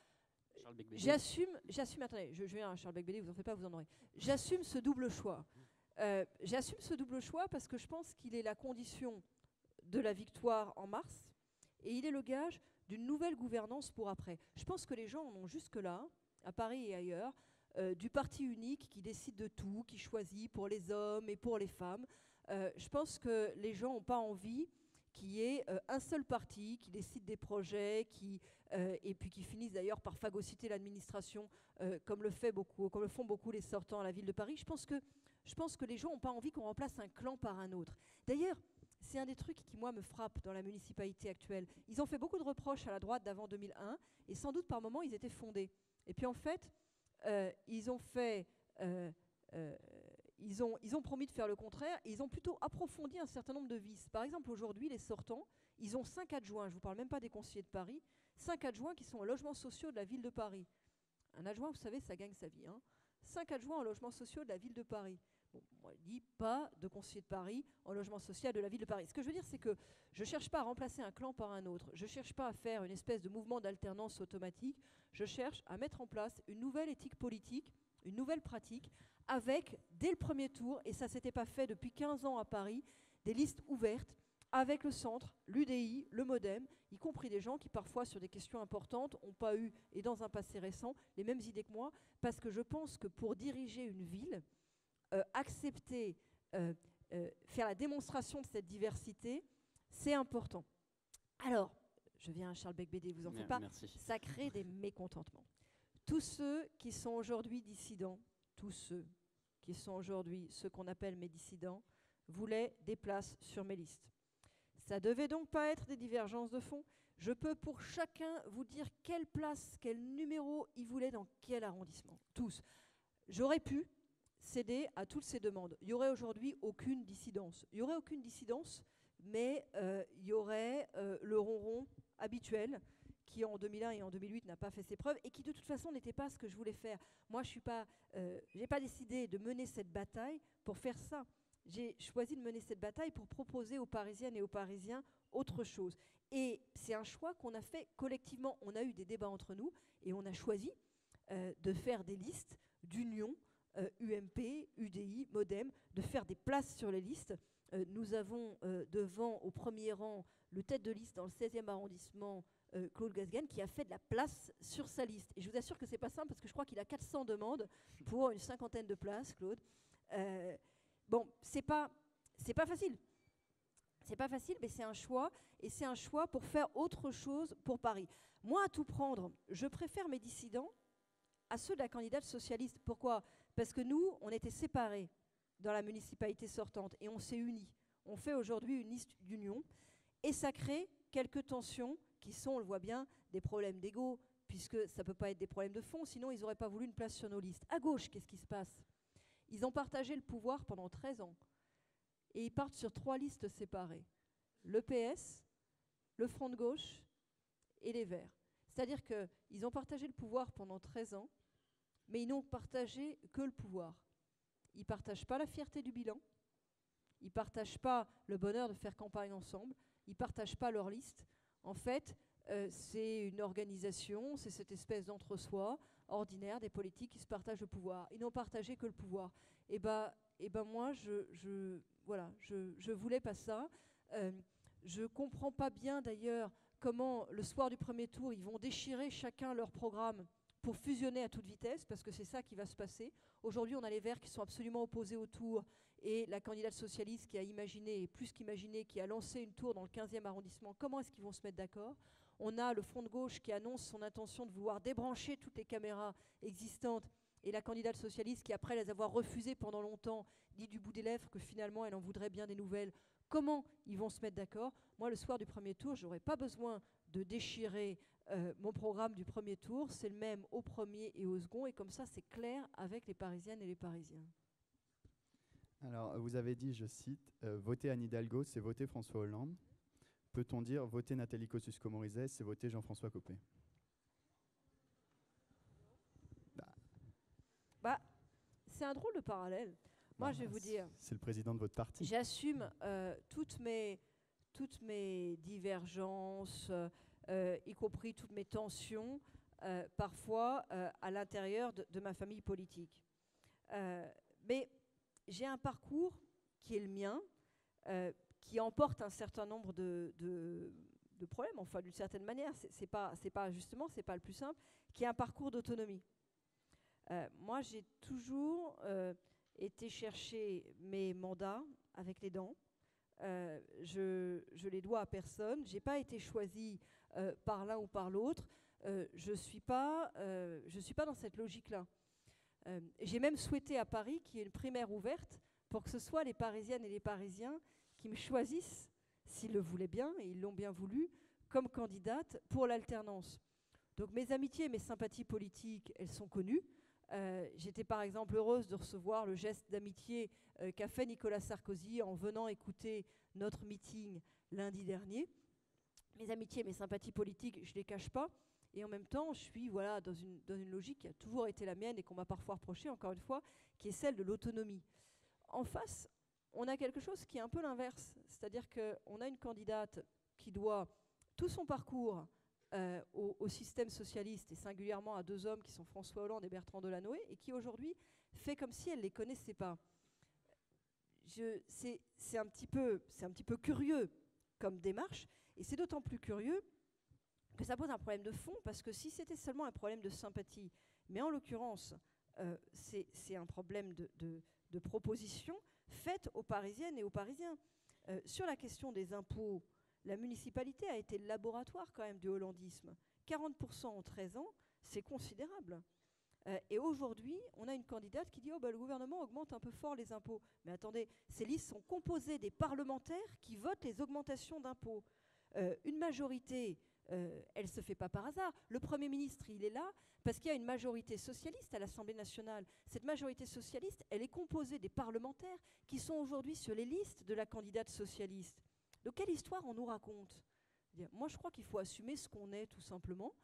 J'assume, attendez, je viens à Charles Becbédé, vous en faites pas, vous en aurez. J'assume ce double choix. J'assume ce double choix parce que je pense qu'il est la condition de la victoire en mars et il est le gage d'une nouvelle gouvernance pour après. Je pense que les gens en ont jusque-là, à Paris et ailleurs, du parti unique qui décide de tout, qui choisit pour les hommes et pour les femmes. Je pense que les gens n'ont pas envie qu'il y ait un seul parti qui décide des projets, et puis qui finissent d'ailleurs par phagocyter l'administration, comme le font beaucoup les sortants à la ville de Paris. Je pense que les gens n'ont pas envie qu'on remplace un clan par un autre. D'ailleurs, c'est un des trucs qui, moi, me frappe dans la municipalité actuelle. Ils ont fait beaucoup de reproches à la droite d'avant 2001, et sans doute par moments, ils étaient fondés. Et puis en fait, ils ont promis de faire le contraire, et ils ont plutôt approfondi un certain nombre de vices. Par exemple, aujourd'hui, les sortants, ils ont 5 adjoints, je ne vous parle même pas des conseillers de Paris, 5 adjoints qui sont aux logements sociaux de la ville de Paris. Un adjoint, vous savez, ça gagne sa vie. 5 adjoints aux logements sociaux de la ville de Paris. Bon, moi, je dis pas de conseiller de Paris en logement social de la ville de Paris. Ce que je veux dire, c'est que je ne cherche pas à remplacer un clan par un autre. Je ne cherche pas à faire une espèce de mouvement d'alternance automatique. Je cherche à mettre en place une nouvelle éthique politique, une nouvelle pratique, avec, dès le premier tour, et ça ne s'était pas fait depuis 15 ans à Paris, des listes ouvertes avec le centre, l'UDI, le MoDem, y compris des gens qui parfois, sur des questions importantes, n'ont pas eu, et dans un passé récent, les mêmes idées que moi, parce que je pense que pour diriger une ville, accepter, faire la démonstration de cette diversité, c'est important. Alors, je viens à Charles Bec-Bédé, vous en faites pas, merci. Ça crée des mécontentements. Tous ceux qui sont aujourd'hui dissidents, tous ceux qui sont aujourd'hui ceux qu'on appelle mes dissidents, voulaient des places sur mes listes. Ça devait donc pas être des divergences de fond. Je peux pour chacun vous dire quelle place, quel numéro ils voulaient dans quel arrondissement. Tous. J'aurais pu céder à toutes ces demandes. Il n'y aurait aujourd'hui aucune dissidence. Il n'y aurait aucune dissidence, mais il y aurait le ronron habituel qui en 2001 et en 2008 n'a pas fait ses preuves et qui de toute façon n'était pas ce que je voulais faire. Moi, je n'ai pas décidé de mener cette bataille pour faire ça. J'ai choisi de mener cette bataille pour proposer aux Parisiennes et aux Parisiens autre chose. Et c'est un choix qu'on a fait collectivement. On a eu des débats entre nous et on a choisi de faire des listes d'union, UMP, UDI, MoDem, de faire des places sur les listes. Nous avons devant, au premier rang, le tête de liste dans le 16e arrondissement, Claude Gazgan, qui a fait de la place sur sa liste. Et je vous assure que c'est pas simple parce que je crois qu'il a 400 demandes pour une 50aine de places, Claude. Bon, c'est pas facile. C'est pas facile, mais c'est un choix. Et c'est un choix pour faire autre chose pour Paris. Moi, à tout prendre, je préfère mes dissidents à ceux de la candidate socialiste. Pourquoi ? Parce que nous, on était séparés dans la municipalité sortante et on s'est unis. On fait aujourd'hui une liste d'union et ça crée quelques tensions qui sont, on le voit bien, des problèmes d'ego, puisque ça ne peut pas être des problèmes de fond, sinon ils n'auraient pas voulu une place sur nos listes. À gauche, qu'est-ce qui se passe ? Ils ont partagé le pouvoir pendant 13 ans et ils partent sur 3 listes séparées. Le PS, le Front de gauche et les Verts. C'est-à-dire qu'ils ont partagé le pouvoir pendant 13 ans, mais ils n'ont partagé que le pouvoir. Ils ne partagent pas la fierté du bilan, ils ne partagent pas le bonheur de faire campagne ensemble, ils ne partagent pas leur liste. En fait, c'est une organisation, c'est cette espèce d'entre-soi ordinaire des politiques qui se partagent le pouvoir. Ils n'ont partagé que le pouvoir. Et ben moi, je voulais pas ça. Je comprends pas bien d'ailleurs comment le soir du premier tour, ils vont déchirer chacun leur programme pour fusionner à toute vitesse, parce que c'est ça qui va se passer. Aujourd'hui, on a les Verts qui sont absolument opposés au tour et la candidate socialiste qui a imaginé, et plus qu'imaginé, qui a lancé une tour dans le 15e arrondissement. Comment est-ce qu'ils vont se mettre d'accord ? On a le Front de gauche qui annonce son intention de vouloir débrancher toutes les caméras existantes et la candidate socialiste qui, après les avoir refusées pendant longtemps, dit du bout des lèvres que finalement elle en voudrait bien des nouvelles. Comment ils vont se mettre d'accord ? Moi, le soir du premier tour, je n'aurais pas besoin de déchirer mon programme du premier tour. C'est le même au premier et au second. Et comme ça, c'est clair avec les Parisiennes et les Parisiens. Alors, vous avez dit, je cite, voter Anne Hidalgo, c'est voter François Hollande. Peut-on dire voter Nathalie Kosciusko-Morizet, c'est voter Jean-François Copé ? C'est un drôle de parallèle. Moi, je vais vous dire... C'est le président de votre parti. J'assume toutes mes divergences, y compris toutes mes tensions, parfois à l'intérieur de ma famille politique. Mais j'ai un parcours qui est le mien, qui emporte un certain nombre de problèmes, enfin d'une certaine manière. C'est pas le plus simple, qui est un parcours d'autonomie. Moi, j'ai toujours été chercher mes mandats avec les dents. Je les dois à personne. Je n'ai pas été choisie par l'un ou par l'autre. Je ne suis pas dans cette logique-là. J'ai même souhaité à Paris qu'il y ait une primaire ouverte pour que ce soit les Parisiennes et les Parisiens qui me choisissent, s'ils le voulaient bien, et ils l'ont bien voulu, comme candidate pour l'alternance. Donc mes amitiés et mes sympathies politiques, elles sont connues. J'étais par exemple heureuse de recevoir le geste d'amitié qu'a fait Nicolas Sarkozy en venant écouter notre meeting lundi dernier. Mes amitiés et mes sympathies politiques, je ne les cache pas. Et en même temps, je suis dans une logique qui a toujours été la mienne et qu'on m'a parfois reproché, encore une fois, qui est celle de l'autonomie. En face, on a quelque chose qui est un peu l'inverse. C'est-à-dire qu'on a une candidate qui doit tout son parcours au système socialiste, et singulièrement à deux hommes qui sont François Hollande et Bertrand Delanoë, et qui aujourd'hui fait comme si elle ne les connaissait pas. C'est un petit peu curieux comme démarche, et c'est d'autant plus curieux que ça pose un problème de fond, parce que si c'était seulement un problème de sympathie, mais en l'occurrence, c'est un problème de proposition faite aux Parisiennes et aux Parisiens. Sur la question des impôts, la municipalité a été le laboratoire quand même du hollandisme. 40% en 13 ans, c'est considérable. Et aujourd'hui, on a une candidate qui dit « le gouvernement augmente un peu fort les impôts ». Mais attendez, ces listes sont composées des parlementaires qui votent les augmentations d'impôts. Une majorité, elle ne se fait pas par hasard. Le Premier ministre, il est là parce qu'il y a une majorité socialiste à l'Assemblée nationale. Cette majorité socialiste, elle est composée des parlementaires qui sont aujourd'hui sur les listes de la candidate socialiste. De quelle histoire on nous raconte ? Moi, je crois qu'il faut assumer ce qu'on est, tout simplement,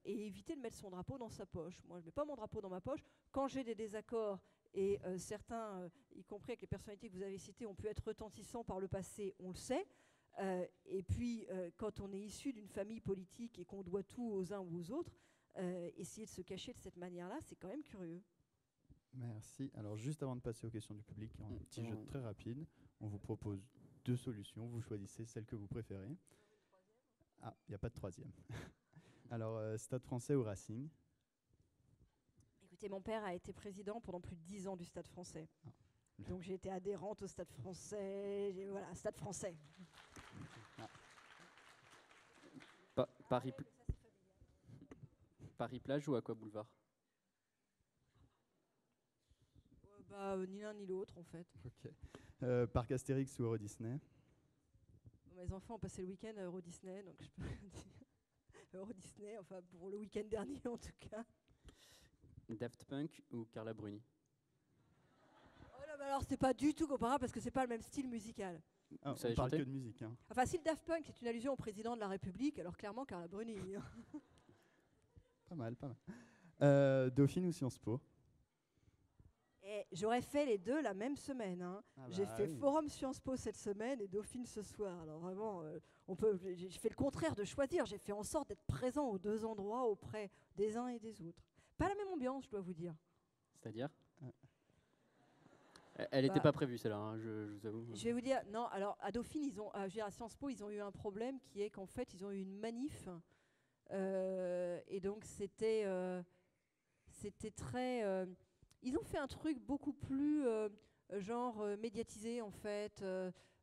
et éviter de mettre son drapeau dans sa poche. Moi, je ne mets pas mon drapeau dans ma poche. Quand j'ai des désaccords, et certains, y compris avec les personnalités que vous avez citées, ont pu être retentissants par le passé, on le sait. Et puis, quand on est issu d'une famille politique et qu'on doit tout aux uns ou aux autres, essayer de se cacher de cette manière-là, c'est quand même curieux. Merci. Alors, juste avant de passer aux questions du public, un petit jeu très rapide. On vous propose 2 solutions. Vous choisissez celle que vous préférez. Ah, il n'y a pas de troisième. Alors, Stade Français ou Racing ? Écoutez, mon père a été président pendant plus de 10 ans du Stade Français. Ah. Donc j'ai été adhérente au Stade Français. Voilà, Stade Français. Ah. Paris-Plage ou Aqua Boulevard ? Ni l'un ni l'autre, en fait. Ok. Parc Astérix ou Euro Disney ? Mes enfants ont passé le week-end à Euro Disney, donc je peux dire Euro Disney, enfin pour le week-end dernier en tout cas. Daft Punk ou Carla Bruni ? Oh là, alors c'est pas du tout comparable parce que c'est pas le même style musical. Ah, on parle que de musique. Hein. Enfin, si le Daft Punk c'est une allusion au président de la République, alors clairement Carla Bruni. Pas mal, pas mal. Dauphine ou Sciences Po ? Et j'aurais fait les deux la même semaine. Hein. J'ai fait Forum Sciences Po cette semaine et Dauphine ce soir. Alors vraiment, j'ai fait le contraire de choisir. J'ai fait en sorte d'être présent aux deux endroits auprès des uns et des autres. Pas la même ambiance, je dois vous dire. C'est-à-dire ? Elle n'était pas prévue, celle-là, hein, je vous avoue. Je vais vous dire, non, alors à Dauphine, à Sciences Po, ils ont eu un problème qui est qu'en fait, ils ont eu une manif. Et donc, c'était très... ils ont fait un truc beaucoup plus médiatisé, en fait.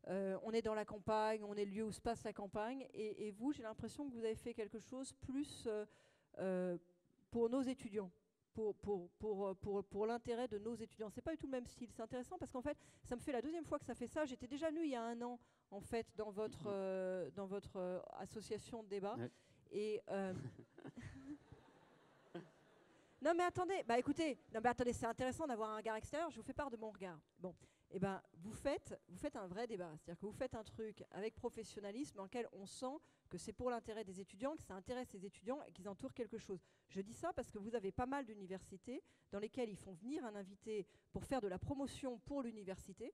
On est dans la campagne, on est le lieu où se passe la campagne. Et vous, j'ai l'impression que vous avez fait quelque chose plus pour nos étudiants. Pour l'intérêt de nos étudiants. C'est pas du tout le même style. C'est intéressant parce qu'en fait, ça me fait la deuxième fois que ça fait ça. J'étais déjà venue il y a 1 an, en fait, dans votre association de débat. Ouais. Et non mais attendez, écoutez, c'est intéressant d'avoir un regard extérieur. Je vous fais part de mon regard. Bon, et vous faites un vrai débat. C'est-à-dire que vous faites un truc avec professionnalisme dans lequel on sent que c'est pour l'intérêt des étudiants, que ça intéresse les étudiants et qu'ils entourent quelque chose. Je dis ça parce que vous avez pas mal d'universités dans lesquelles ils font venir un invité pour faire de la promotion pour l'université,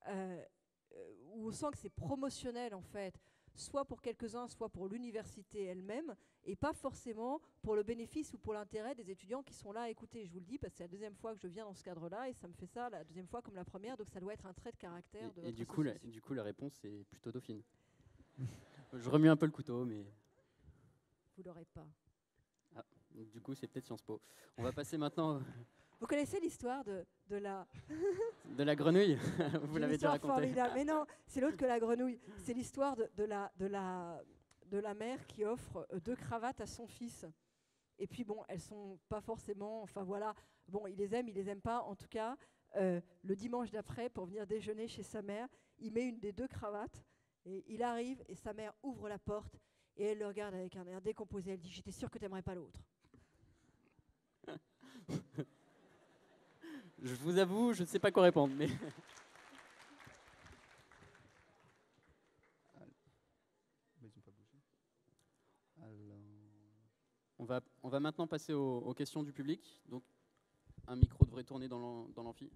où on sent que c'est promotionnel en fait, soit pour quelques-uns, soit pour l'université elle-même, et pas forcément pour le bénéfice ou pour l'intérêt des étudiants qui sont là à écouter. Je vous le dis parce que c'est la deuxième fois que je viens dans ce cadre-là et ça me fait ça la deuxième fois comme la première, donc ça doit être un trait de caractère de votre association. Du coup, la réponse est plutôt Dauphine. Je remue un peu le couteau, mais... Vous l'aurez pas. Ah. Du coup, c'est peut-être Sciences Po. On va passer maintenant Vous connaissez l'histoire de la... de la grenouille. Vous J'ai l'avez une déjà histoire raconté. formidable. Mais non, c'est l'autre que la grenouille. C'est l'histoire de la mère qui offre 2 cravates à son fils. Et puis bon, elles sont pas forcément... Enfin voilà, bon, il les aime pas. En tout cas, le dimanche d'après, pour venir déjeuner chez sa mère, il met une des 2 cravates. Et il arrive et sa mère ouvre la porte et elle le regarde avec un air décomposé. Elle dit « J'étais sûre que tu n'aimerais pas l'autre. » Je vous avoue, je ne sais pas quoi répondre. Mais Ils ont pas bougé. on va maintenant passer aux questions du public. Donc, un micro devrait tourner dans l'amphi.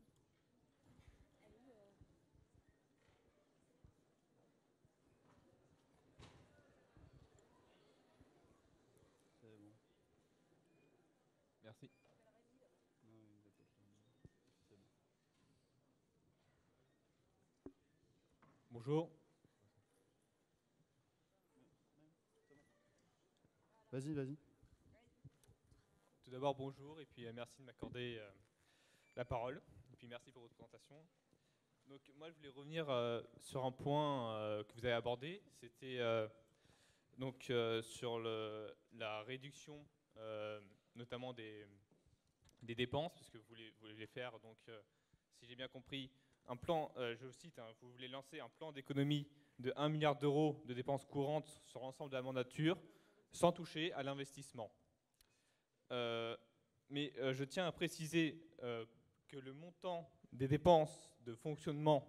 Merci. Bonjour. Vas-y. Tout d'abord, bonjour, et puis merci de m'accorder la parole. Et puis merci pour votre présentation. Donc moi, je voulais revenir sur un point que vous avez abordé. C'était sur la réduction, notamment des dépenses, parce que vous voulez faire, donc, si j'ai bien compris, un plan, je cite, vous voulez lancer un plan d'économie de 1 milliard d'euros de dépenses courantes sur l'ensemble de la mandature, sans toucher à l'investissement. Mais je tiens à préciser que le montant des dépenses de fonctionnement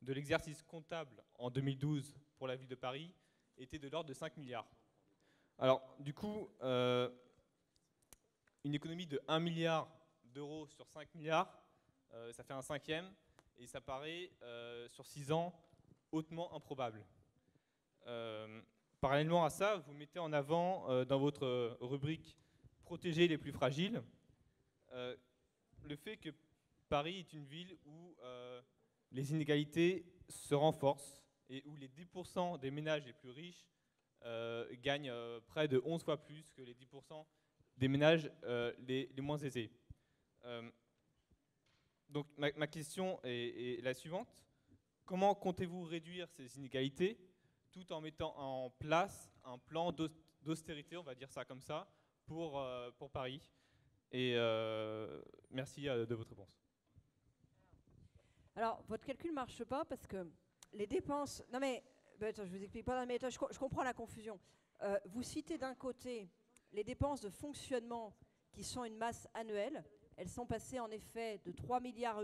de l'exercice comptable en 2012 pour la ville de Paris était de l'ordre de 5 milliards. Alors, du coup, une économie de 1 milliard d'euros sur 5 milliards, ça fait un cinquième, et ça paraît, sur 6 ans, hautement improbable. Parallèlement à ça, vous mettez en avant, dans votre rubrique « Protéger les plus fragiles », le fait que Paris est une ville où les inégalités se renforcent et où les 10% des ménages les plus riches gagnent près de 11 fois plus que les 10% des ménages les moins aisés. Donc ma question est la suivante. Comment comptez-vous réduire ces inégalités tout en mettant en place un plan d'austérité, on va dire ça comme ça, pour Paris? Et merci de votre réponse. Alors, votre calcul ne marche pas parce que les dépenses... Non mais, attends, je vous explique pas, mais attends, je comprends la confusion. Vous citez d'un côté les dépenses de fonctionnement qui sont une masse annuelle. Elles sont passées en effet de 3,8 milliards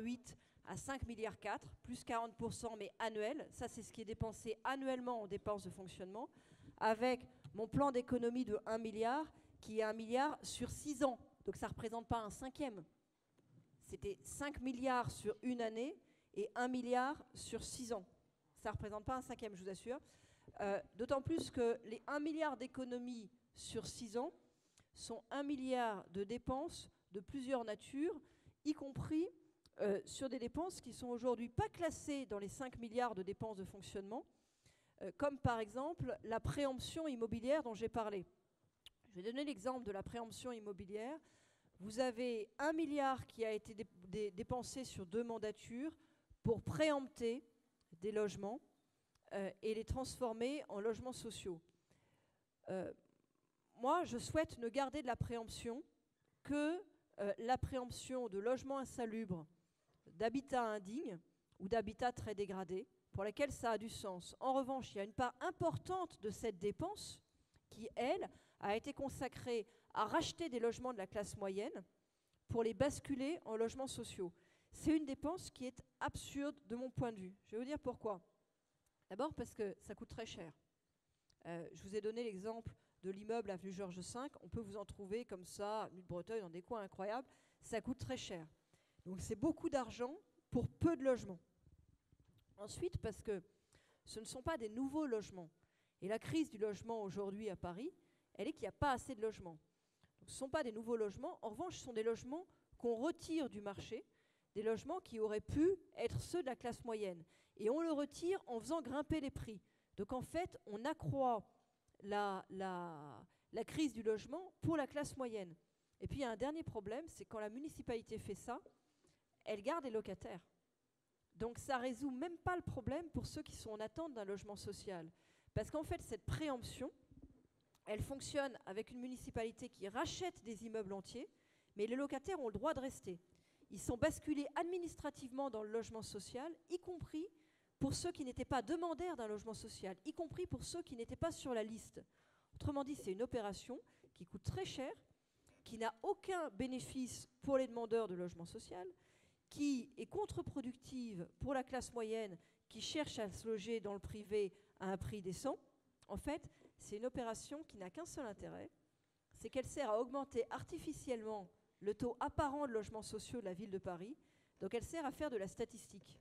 à 5,4 milliards, plus 40%, mais annuel. Ça, c'est ce qui est dépensé annuellement en dépenses de fonctionnement, avec mon plan d'économie de 1 milliard, qui est 1 milliard sur 6 ans. Donc ça ne représente pas un cinquième. C'était 5 milliards sur une année et 1 milliard sur 6 ans. Ça ne représente pas un cinquième, je vous assure. D'autant plus que les 1 milliard d'économies sur 6 ans sont 1 milliard de dépenses de plusieurs natures, y compris sur des dépenses qui sont aujourd'hui pas classées dans les 5 milliards de dépenses de fonctionnement, comme par exemple la préemption immobilière dont j'ai parlé. Je vais donner l'exemple de la préemption immobilière. Vous avez 1 milliard qui a été dépensé sur 2 mandatures pour préempter des logements et les transformer en logements sociaux. Moi, je souhaite ne garder de la préemption que la préemption de logements insalubres, d'habitat indigne ou d'habitat très dégradé, pour lesquels ça a du sens. En revanche, il y a une part importante de cette dépense qui, elle, a été consacrée à racheter des logements de la classe moyenne pour les basculer en logements sociaux. C'est une dépense qui est absurde de mon point de vue. Je vais vous dire pourquoi. D'abord parce que ça coûte très cher. Je vous ai donné l'exemple de l'immeuble avenue Georges V. On peut vous en trouver comme ça, avenue de Breteuil, dans des coins incroyables. Ça coûte très cher. Donc c'est beaucoup d'argent pour peu de logements. Ensuite, parce que ce ne sont pas des nouveaux logements. Et la crise du logement aujourd'hui à Paris, elle est qu'il n'y a pas assez de logements. Donc, ce ne sont pas des nouveaux logements. En revanche, ce sont des logements qu'on retire du marché, des logements qui auraient pu être ceux de la classe moyenne. Et on le retire en faisant grimper les prix. Donc en fait, on accroît la la crise du logement pour la classe moyenne. Et puis il y a un dernier problème, c'est quand la municipalité fait ça, elle garde les locataires. Donc ça ne résout même pas le problème pour ceux qui sont en attente d'un logement social. Parce qu'en fait, cette préemption, elle fonctionne avec une municipalité qui rachète des immeubles entiers, mais les locataires ont le droit de rester. Ils sont basculés administrativement dans le logement social, y compris pour ceux qui n'étaient pas demandeurs d'un logement social, y compris pour ceux qui n'étaient pas sur la liste. Autrement dit, c'est une opération qui coûte très cher, qui n'a aucun bénéfice pour les demandeurs de logement social, qui est contre-productive pour la classe moyenne qui cherche à se loger dans le privé à un prix décent. En fait, c'est une opération qui n'a qu'un seul intérêt, c'est qu'elle sert à augmenter artificiellement le taux apparent de logements sociaux de la ville de Paris. Donc elle sert à faire de la statistique.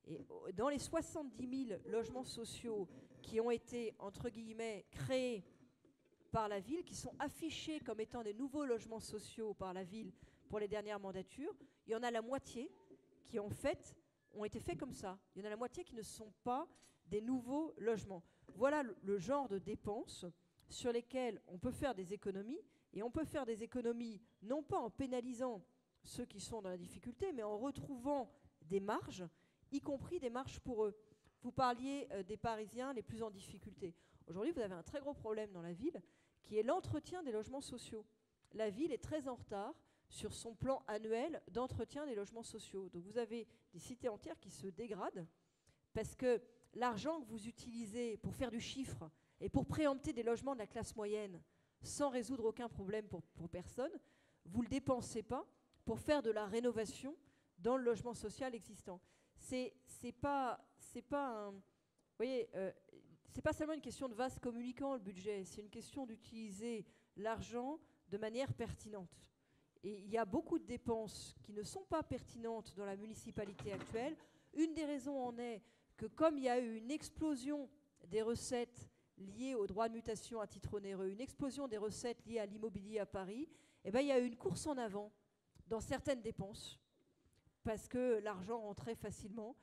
Et dans les 70 000 logements sociaux qui ont été, entre guillemets, créés par la ville, qui sont affichés comme étant des nouveaux logements sociaux par la ville pour les dernières mandatures, il y en a la moitié qui, en fait, ont été faits comme ça. Il y en a la moitié qui ne sont pas des nouveaux logements. Voilà le genre de dépenses sur lesquelles on peut faire des économies, et on peut faire des économies non pas en pénalisant ceux qui sont dans la difficulté, mais en retrouvant des marges, y compris des marges pour eux. Vous parliez des Parisiens les plus en difficulté. Aujourd'hui, vous avez un très gros problème dans la ville, qui est l'entretien des logements sociaux. La ville est très en retard sur son plan annuel d'entretien des logements sociaux. Donc vous avez des cités entières qui se dégradent parce que l'argent que vous utilisez pour faire du chiffre et pour préempter des logements de la classe moyenne sans résoudre aucun problème pour personne, vous ne le dépensez pas pour faire de la rénovation dans le logement social existant. C'est pas seulement une question de vase communicant, le budget, c'est une question d'utiliser l'argent de manière pertinente. Et il y a beaucoup de dépenses qui ne sont pas pertinentes dans la municipalité actuelle. Une des raisons en est que comme il y a eu une explosion des recettes liées aux droits de mutation à titre onéreux, une explosion des recettes liées à l'immobilier à Paris, eh ben, il y a eu une course en avant dans certaines dépenses parce que l'argent rentrait facilement.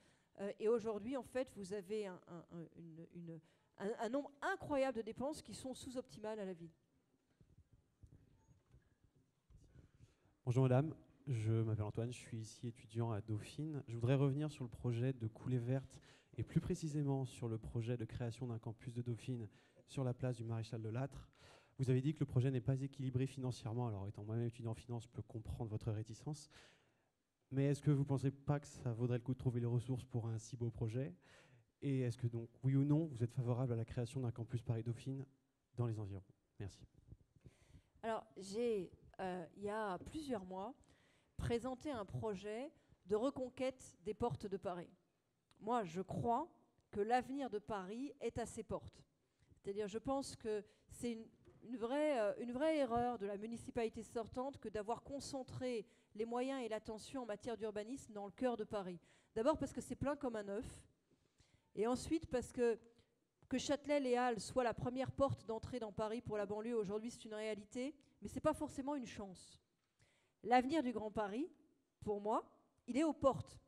Et aujourd'hui, en fait, vous avez un nombre incroyable de dépenses qui sont sous-optimales à la ville. Bonjour madame, je m'appelle Antoine, je suis ici étudiant à Dauphine. Je voudrais revenir sur le projet de Coulée Verte et plus précisément sur le projet de création d'un campus de Dauphine sur la place du Maréchal de Lattre. Vous avez dit que le projet n'est pas équilibré financièrement, alors étant moi-même étudiant en finance, je peux comprendre votre réticence. Mais est-ce que vous ne pensez pas que ça vaudrait le coup de trouver les ressources pour un si beau projet? Et est-ce que donc, oui ou non, vous êtes favorable à la création d'un campus Paris-Dauphine dans les environs? Merci. Alors, j'ai, il y a plusieurs mois, présenté un projet de reconquête des portes de Paris. Moi, je crois que l'avenir de Paris est à ses portes. C'est-à-dire, je pense que c'est une vraie erreur de la municipalité sortante que d'avoir concentré les moyens et l'attention en matière d'urbanisme dans le cœur de Paris. D'abord parce que c'est plein comme un œuf, et ensuite parce que Châtelet-Les Halles soit la première porte d'entrée dans Paris pour la banlieue, aujourd'hui c'est une réalité, mais ce n'est pas forcément une chance. L'avenir du Grand Paris, pour moi, il est aux portes.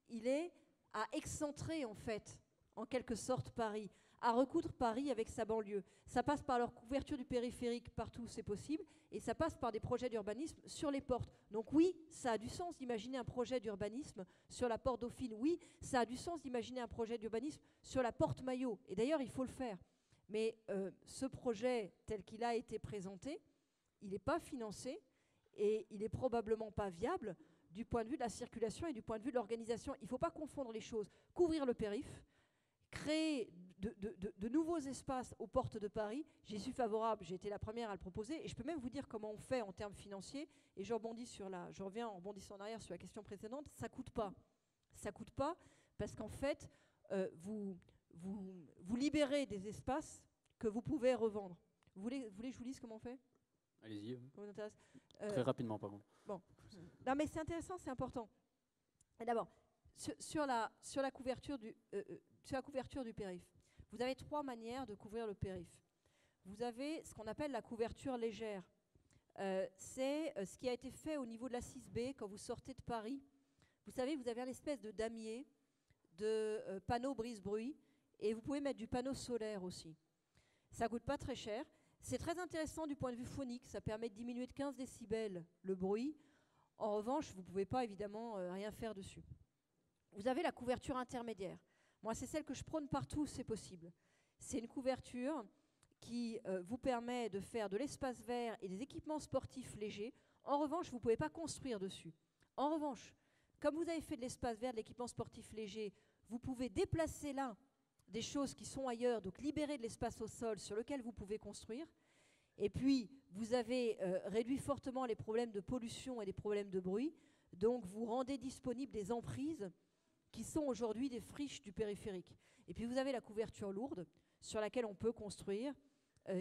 Il est à excentrer, en fait, en quelque sorte, Paris, à recoudre Paris avec sa banlieue. Ça passe par leur couverture du périphérique partout où c'est possible, et ça passe par des projets d'urbanisme sur les portes. Donc oui, ça a du sens d'imaginer un projet d'urbanisme sur la porte Dauphine. Oui, ça a du sens d'imaginer un projet d'urbanisme sur la porte Maillot. Et d'ailleurs, il faut le faire. Mais ce projet, tel qu'il a été présenté, il n'est pas financé et il n'est probablement pas viable du point de vue de la circulation et du point de vue de l'organisation. Il ne faut pas confondre les choses. Couvrir le périph', créer de nouveaux espaces aux portes de Paris, j'y suis favorable, j'ai été la première à le proposer, et je peux même vous dire comment on fait en termes financiers, et je reviens en rebondissant en arrière sur la question précédente, ça coûte pas. Ça coûte pas parce qu'en fait, vous libérez des espaces que vous pouvez revendre. Vous voulez que je vous dise comment on fait? Allez-y. Ça vous intéresse Très rapidement, par contre. Bon. Non, mais c'est intéressant, c'est important. Et d'abord, sur la couverture du périph', vous avez 3 manières de couvrir le périph'. Vous avez ce qu'on appelle la couverture légère. C'est ce qui a été fait au niveau de la 6B quand vous sortez de Paris. Vous savez, vous avez une espèce de damier de panneaux brise-bruit et vous pouvez mettre du panneau solaire aussi. Ça ne coûte pas très cher. C'est très intéressant du point de vue phonique, ça permet de diminuer de 15 décibels le bruit. En revanche, vous ne pouvez pas évidemment rien faire dessus. Vous avez la couverture intermédiaire. Moi, c'est celle que je prône partout, c'est possible. C'est une couverture qui vous permet de faire de l'espace vert et des équipements sportifs légers. En revanche, vous ne pouvez pas construire dessus. En revanche, comme vous avez fait de l'espace vert, de l'équipement sportif léger, vous pouvez déplacer là des choses qui sont ailleurs, donc libérer de l'espace au sol sur lequel vous pouvez construire. Et puis, vous avez réduit fortement les problèmes de pollution et les problèmes de bruit. Donc, vous rendez disponibles des emprises qui sont aujourd'hui des friches du périphérique. Et puis, vous avez la couverture lourde sur laquelle on peut construire,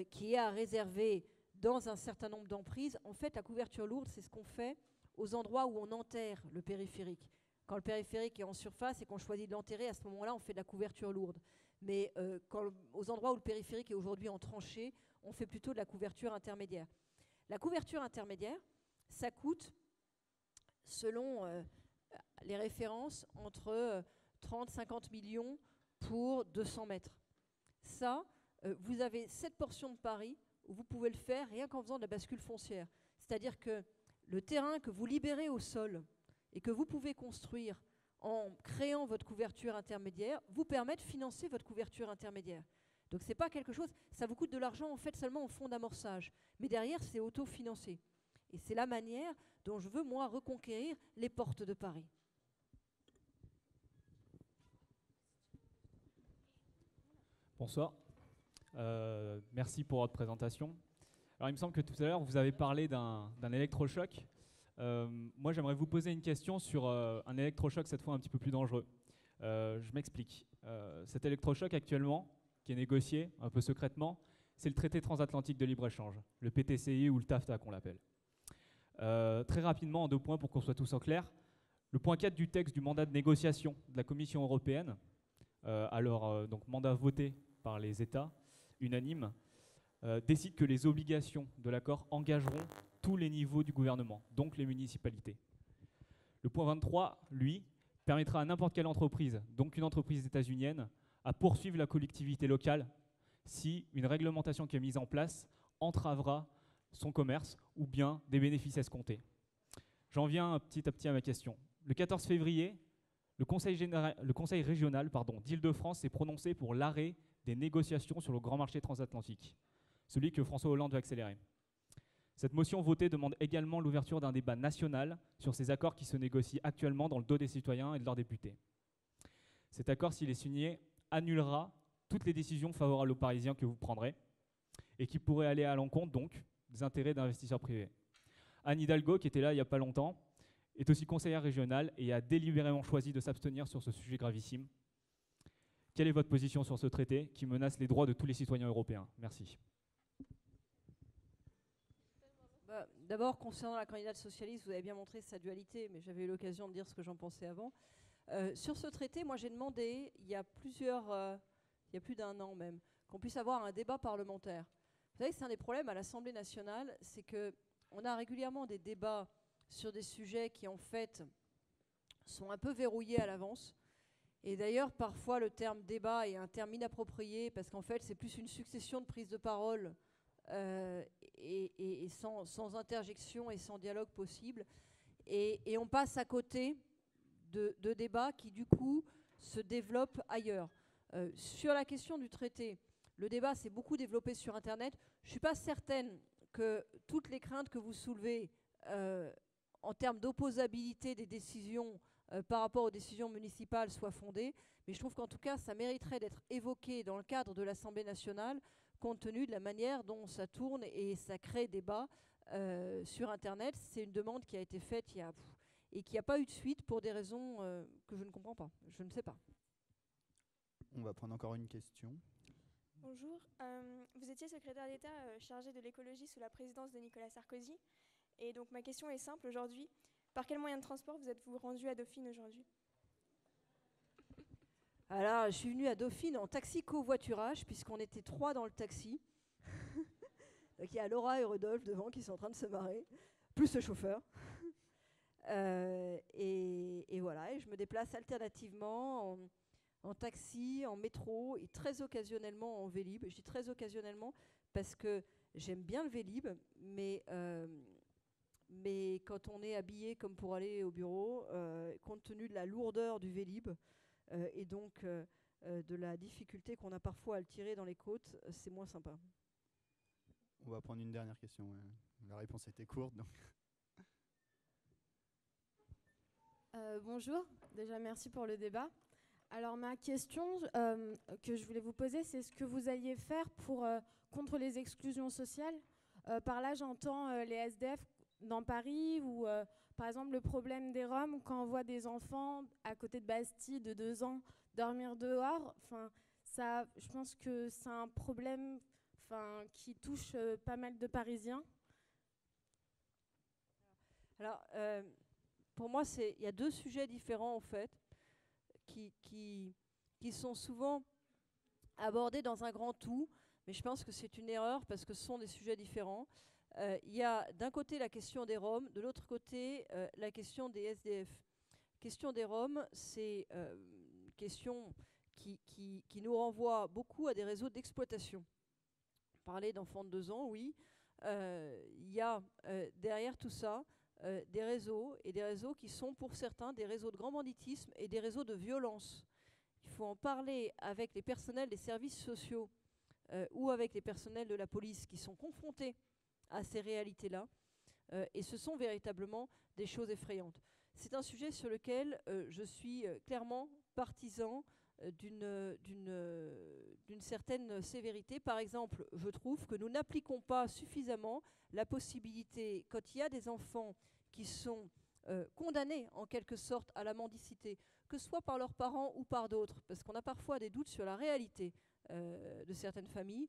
qui est à réserver dans un certain nombre d'emprises. En fait, la couverture lourde, c'est ce qu'on fait aux endroits où on enterre le périphérique. Quand le périphérique est en surface et qu'on choisit de l'enterrer, à ce moment-là, on fait de la couverture lourde. Mais aux endroits où le périphérique est aujourd'hui en tranchée, on fait plutôt de la couverture intermédiaire. La couverture intermédiaire, ça coûte, selon les références, entre 30-50 millions pour 200 mètres. Ça, vous avez cette portion de Paris où vous pouvez le faire rien qu'en faisant de la bascule foncière. C'est-à-dire que le terrain que vous libérez au sol et que vous pouvez construire en créant votre couverture intermédiaire, vous permet de financer votre couverture intermédiaire. Donc ce n'est pas quelque chose, ça vous coûte de l'argent en fait seulement en fonds d'amorçage. Mais derrière, c'est autofinancé. Et c'est la manière dont je veux, moi, reconquérir les portes de Paris. Bonsoir. Merci pour votre présentation. Alors il me semble que tout à l'heure, vous avez parlé d'un électrochoc. Moi, j'aimerais vous poser une question sur un électrochoc, cette fois un petit peu plus dangereux. Je m'explique. Cet électrochoc actuellement, qui est négocié un peu secrètement, c'est le traité transatlantique de libre-échange, le PTCI ou le TAFTA qu'on l'appelle. Très rapidement, en 2 points pour qu'on soit tous en clair. Le point 4 du texte du mandat de négociation de la Commission européenne, donc mandat voté par les États, unanime, décide que les obligations de l'accord engageront tous les niveaux du gouvernement, donc les municipalités. Le point 23, lui, permettra à n'importe quelle entreprise, donc une entreprise états-unienne, à poursuivre la collectivité locale si une réglementation qui est mise en place entravera son commerce ou bien des bénéfices escomptés. J'en viens petit à petit à ma question. Le 14 février, le Conseil régional d'Île-de-France s'est prononcé pour l'arrêt des négociations sur le grand marché transatlantique, celui que François Hollande veut accélérer. Cette motion votée demande également l'ouverture d'un débat national sur ces accords qui se négocient actuellement dans le dos des citoyens et de leurs députés. Cet accord, s'il est signé, annulera toutes les décisions favorables aux Parisiens que vous prendrez et qui pourraient aller à l'encontre, donc, des intérêts d'investisseurs privés. Anne Hidalgo, qui était là il n'y a pas longtemps, est aussi conseillère régionale et a délibérément choisi de s'abstenir sur ce sujet gravissime. Quelle est votre position sur ce traité qui menace les droits de tous les citoyens européens? Merci. D'abord, concernant la candidate socialiste, vous avez bien montré sa dualité, mais j'avais eu l'occasion de dire ce que j'en pensais avant. Sur ce traité, moi j'ai demandé, il y a plus d'1 an même, qu'on puisse avoir un débat parlementaire. Vous savez que c'est un des problèmes à l'Assemblée nationale, c'est qu'on a régulièrement des débats sur des sujets qui en fait sont un peu verrouillés à l'avance. Et d'ailleurs, parfois, le terme débat est un terme inapproprié parce qu'en fait, c'est plus une succession de prises de parole et sans interjection et sans dialogue possible. Et on passe à côté de débats qui, du coup, se développent ailleurs. Sur la question du traité, le débat s'est beaucoup développé sur Internet. Je ne suis pas certaine que toutes les craintes que vous soulevez en termes d'opposabilité des décisions par rapport aux décisions municipales soient fondées, mais je trouve qu'en tout cas, ça mériterait d'être évoqué dans le cadre de l'Assemblée nationale, compte tenu de la manière dont ça tourne et ça crée débat sur Internet. C'est une demande qui a été faite et qui n'a pas eu de suite pour des raisons que je ne comprends pas. Je ne sais pas. On va prendre encore une question. Bonjour, vous étiez secrétaire d'État chargé de l'écologie sous la présidence de Nicolas Sarkozy. Et donc ma question est simple aujourd'hui. Par quel moyen de transport vous êtes-vous rendu à Dauphine aujourd'hui? Alors, je suis venue à Dauphine en taxi covoiturage, puisqu'on était 3 dans le taxi. Donc il y a Laura et Rodolphe devant qui sont en train de se marrer, plus le chauffeur. Et voilà, et je me déplace alternativement en taxi, en métro et très occasionnellement en Vélib. Je dis très occasionnellement parce que j'aime bien le Vélib, mais quand on est habillé comme pour aller au bureau, compte tenu de la lourdeur du Vélib et donc de la difficulté qu'on a parfois à le tirer dans les côtes, c'est moins sympa. On va prendre une dernière question. La réponse était courte, donc. Bonjour, déjà merci pour le débat. Alors ma question que je voulais vous poser, c'est ce que vous alliez faire contre les exclusions sociales. Par là, j'entends les SDF dans Paris ou par exemple le problème des Roms quand on voit des enfants à côté de Bastille de 2 ans dormir dehors. Ça, je pense que c'est un problème qui touche pas mal de Parisiens. Alors, pour moi, il y a 2 sujets différents, en fait, qui sont souvent abordés dans un grand tout, mais je pense que c'est une erreur parce que ce sont des sujets différents. Il y a d'un côté la question des Roms, de l'autre côté la question des SDF. La question des Roms, c'est une question qui nous renvoie beaucoup à des réseaux d'exploitation. Parler d'enfants de 2 ans, oui. Il y a derrière tout ça des réseaux, et des réseaux qui sont pour certains des réseaux de grand banditisme et des réseaux de violence. Il faut en parler avec les personnels des services sociaux ou avec les personnels de la police qui sont confrontés à ces réalités-là, et ce sont véritablement des choses effrayantes. C'est un sujet sur lequel je suis clairement partisan d'une certaine sévérité. Par exemple, je trouve que nous n'appliquons pas suffisamment la possibilité, quand il y a des enfants qui sont condamnés en quelque sorte à la mendicité, que ce soit par leurs parents ou par d'autres, parce qu'on a parfois des doutes sur la réalité de certaines familles,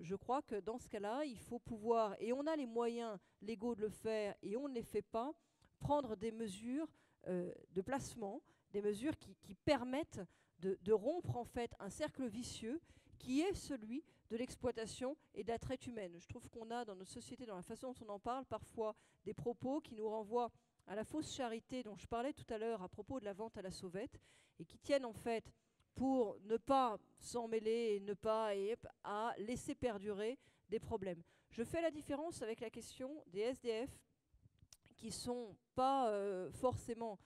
je crois que dans ce cas-là, il faut pouvoir, et on a les moyens légaux de le faire, et on ne les fait pas, prendre des mesures de placement, des mesures qui permettent de rompre en fait un cercle vicieux qui est celui de l'exploitation et de la traite humaine. Je trouve qu'on a dans notre société, dans la façon dont on en parle, parfois des propos qui nous renvoient à la fausse charité dont je parlais tout à l'heure à propos de la vente à la sauvette, et qui tiennent en fait pour ne pas s'en mêler et ne pas à laisser perdurer des problèmes. Je fais la différence avec la question des SDF qui ne sont pas forcément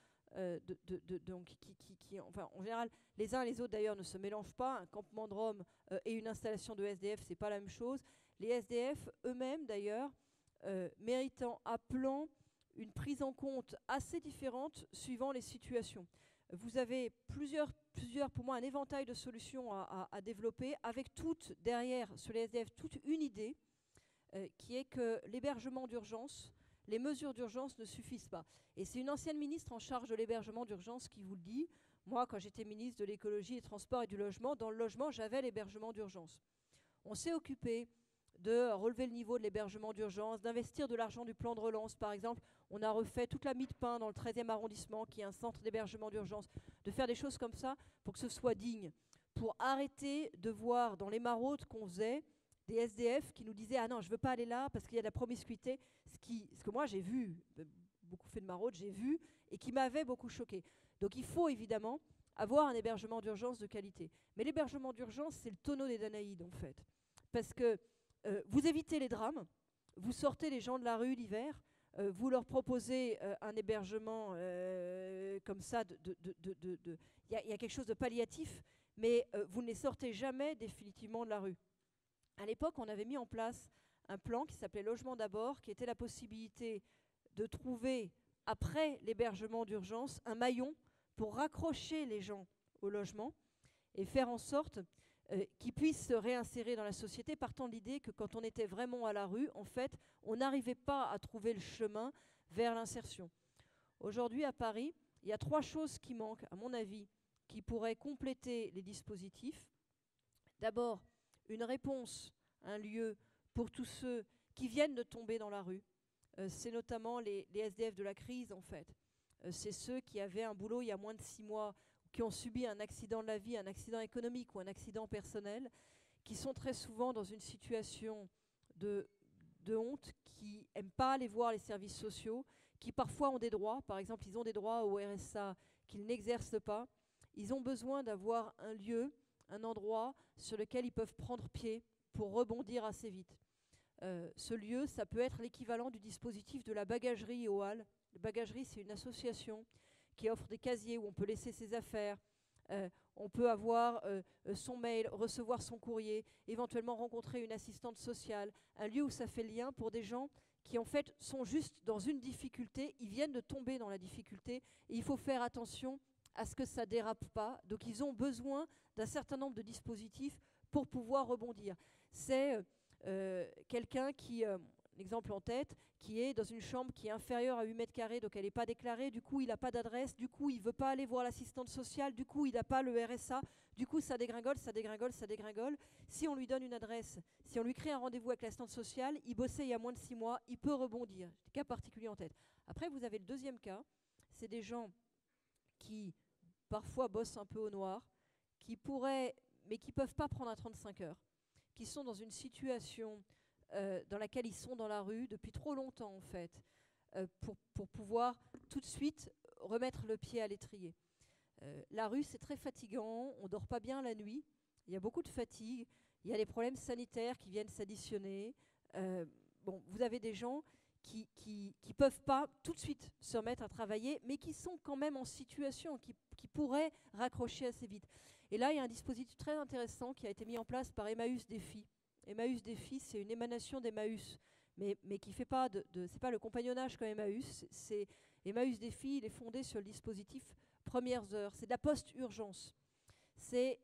donc enfin, en général, les uns et les autres d'ailleurs ne se mélangent pas. Un campement de Roms et une installation de SDF, c'est pas la même chose. Les SDF eux-mêmes d'ailleurs méritant, appelant une prise en compte assez différente suivant les situations. Vous avez plusieurs, pour moi, un éventail de solutions à développer, avec toutes derrière, sur les SDF, toute une idée qui est que l'hébergement d'urgence, les mesures d'urgence ne suffisent pas. Et c'est une ancienne ministre en charge de l'hébergement d'urgence qui vous le dit. Moi, quand j'étais ministre de l'écologie, des transports et du logement, dans le logement, j'avais l'hébergement d'urgence. On s'est occupé de relever le niveau de l'hébergement d'urgence, d'investir de l'argent du plan de relance. Par exemple, on a refait toute la Mie de Pin dans le 13e arrondissement, qui est un centre d'hébergement d'urgence, de faire des choses comme ça pour que ce soit digne, pour arrêter de voir dans les maraudes qu'on faisait des SDF qui nous disaient « Ah non, je ne veux pas aller là parce qu'il y a de la promiscuité », ce que moi j'ai vu, beaucoup fait de maraudes, j'ai vu, et qui m'avait beaucoup choqué. Donc il faut évidemment avoir un hébergement d'urgence de qualité. Mais l'hébergement d'urgence, c'est le tonneau des Danaïdes en fait. Parce que vous évitez les drames, vous sortez les gens de la rue l'hiver, vous leur proposez un hébergement comme ça, il y a quelque chose de palliatif, mais vous ne les sortez jamais définitivement de la rue. À l'époque, on avait mis en place un plan qui s'appelait Logement d'abord, qui était la possibilité de trouver, après l'hébergement d'urgence, un maillon pour raccrocher les gens au logement et faire en sorte qu'ils puissent se réinsérer dans la société, partant de l'idée que quand on était vraiment à la rue, en fait, on n'arrivait pas à trouver le chemin vers l'insertion. Aujourd'hui, à Paris, il y a 3 choses qui manquent, à mon avis, qui pourraient compléter les dispositifs. D'abord, une réponse, un lieu pour tous ceux qui viennent de tomber dans la rue. C'est notamment les SDF de la crise, en fait. C'est ceux qui avaient un boulot il y a moins de 6 mois, qui ont subi un accident de la vie, un accident économique ou un accident personnel, qui sont très souvent dans une situation de honte, qui n'aiment pas aller voir les services sociaux, qui parfois ont des droits. Par exemple, ils ont des droits au RSA qu'ils n'exercent pas. Ils ont besoin d'avoir un lieu, un endroit sur lequel ils peuvent prendre pied pour rebondir assez vite. Ce lieu, ça peut être l'équivalent du dispositif de la bagagerie au Halles. La bagagerie, c'est une association qui offre des casiers où on peut laisser ses affaires, on peut avoir son mail, recevoir son courrier, éventuellement rencontrer une assistante sociale, un lieu où ça fait lien pour des gens qui en fait sont juste dans une difficulté, ils viennent de tomber dans la difficulté et il faut faire attention à ce que ça dérape pas. Donc ils ont besoin d'un certain nombre de dispositifs pour pouvoir rebondir. C'est quelqu'un qui, exemple en tête, qui est dans une chambre qui est inférieure à 8 mètres carrés, donc elle n'est pas déclarée, du coup il n'a pas d'adresse, du coup il ne veut pas aller voir l'assistante sociale, du coup il n'a pas le RSA, du coup ça dégringole, ça dégringole, ça dégringole. Si on lui donne une adresse, si on lui crée un rendez-vous avec l'assistante sociale, il bossait il y a moins de 6 mois, il peut rebondir. Des cas particuliers en tête. Après vous avez le deuxième cas, c'est des gens qui parfois bossent un peu au noir, qui pourraient, mais qui ne peuvent pas prendre un 35 heures, qui sont dans une situation dans laquelle ils sont dans la rue depuis trop longtemps en fait, pour pouvoir tout de suite remettre le pied à l'étrier. La rue c'est très fatigant, on ne dort pas bien la nuit, il y a beaucoup de fatigue, il y a des problèmes sanitaires qui viennent s'additionner. Bon, vous avez des gens qui peuvent pas tout de suite se remettre à travailler, mais qui sont quand même en situation, qui pourraient raccrocher assez vite. Et là, il y a un dispositif très intéressant qui a été mis en place par Emmaüs Défi. Emmaüs Défi, c'est une émanation d'Emmaüs, mais qui fait pas c'est pas le compagnonnage comme Emmaüs. C'est Emmaüs Défi, il est fondé sur le dispositif Premières Heures. C'est de la post-urgence. C'est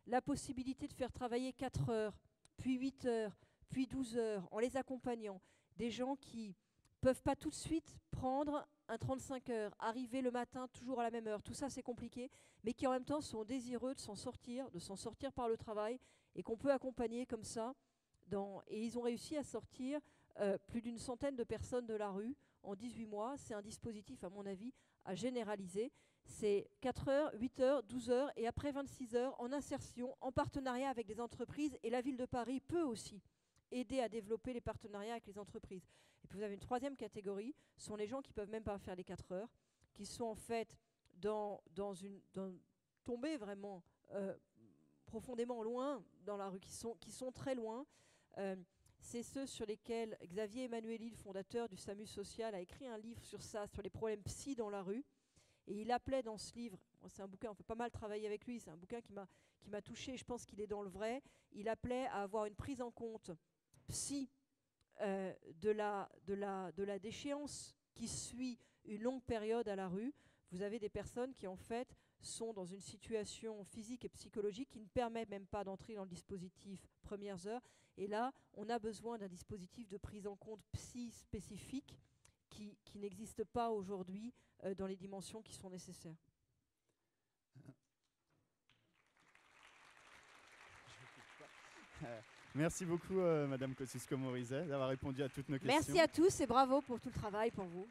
la possibilité de faire travailler 4 heures, puis 8 heures, puis 12 heures, en les accompagnant. Des gens qui peuvent pas tout de suite prendre un 35 heures, arriver le matin toujours à la même heure. Tout ça, c'est compliqué, mais qui en même temps sont désireux de s'en sortir par le travail, et qu'on peut accompagner comme ça. Et ils ont réussi à sortir plus d'une centaine de personnes de la rue en 18 mois. C'est un dispositif, à mon avis, à généraliser. C'est 4 heures, 8 heures, 12 heures et après 26 heures en insertion, en partenariat avec des entreprises. Et la ville de Paris peut aussi aider à développer les partenariats avec les entreprises. Et puis vous avez une troisième catégorie, ce sont les gens qui ne peuvent même pas faire les 4 heures, qui sont en fait tombés vraiment profondément loin dans la rue, qui sont très loin. C'est ceux sur lesquels Xavier Emmanueli, le fondateur du SAMU social, a écrit un livre sur ça, sur les problèmes psy dans la rue. Et il appelait dans ce livre, c'est un bouquin, on peut pas mal travailler avec lui, c'est un bouquin qui m'a touché, je pense qu'il est dans le vrai. Il appelait à avoir une prise en compte psy de la déchéance qui suit une longue période à la rue. Vous avez des personnes qui en fait sont dans une situation physique et psychologique qui ne permet même pas d'entrer dans le dispositif Premières Heures. Et là, on a besoin d'un dispositif de prise en compte psy spécifique qui n'existe pas aujourd'hui dans les dimensions qui sont nécessaires. Merci beaucoup, Madame Kosciusko-Morizet, d'avoir répondu à toutes nos questions. Merci à tous et bravo pour tout le travail pour vous.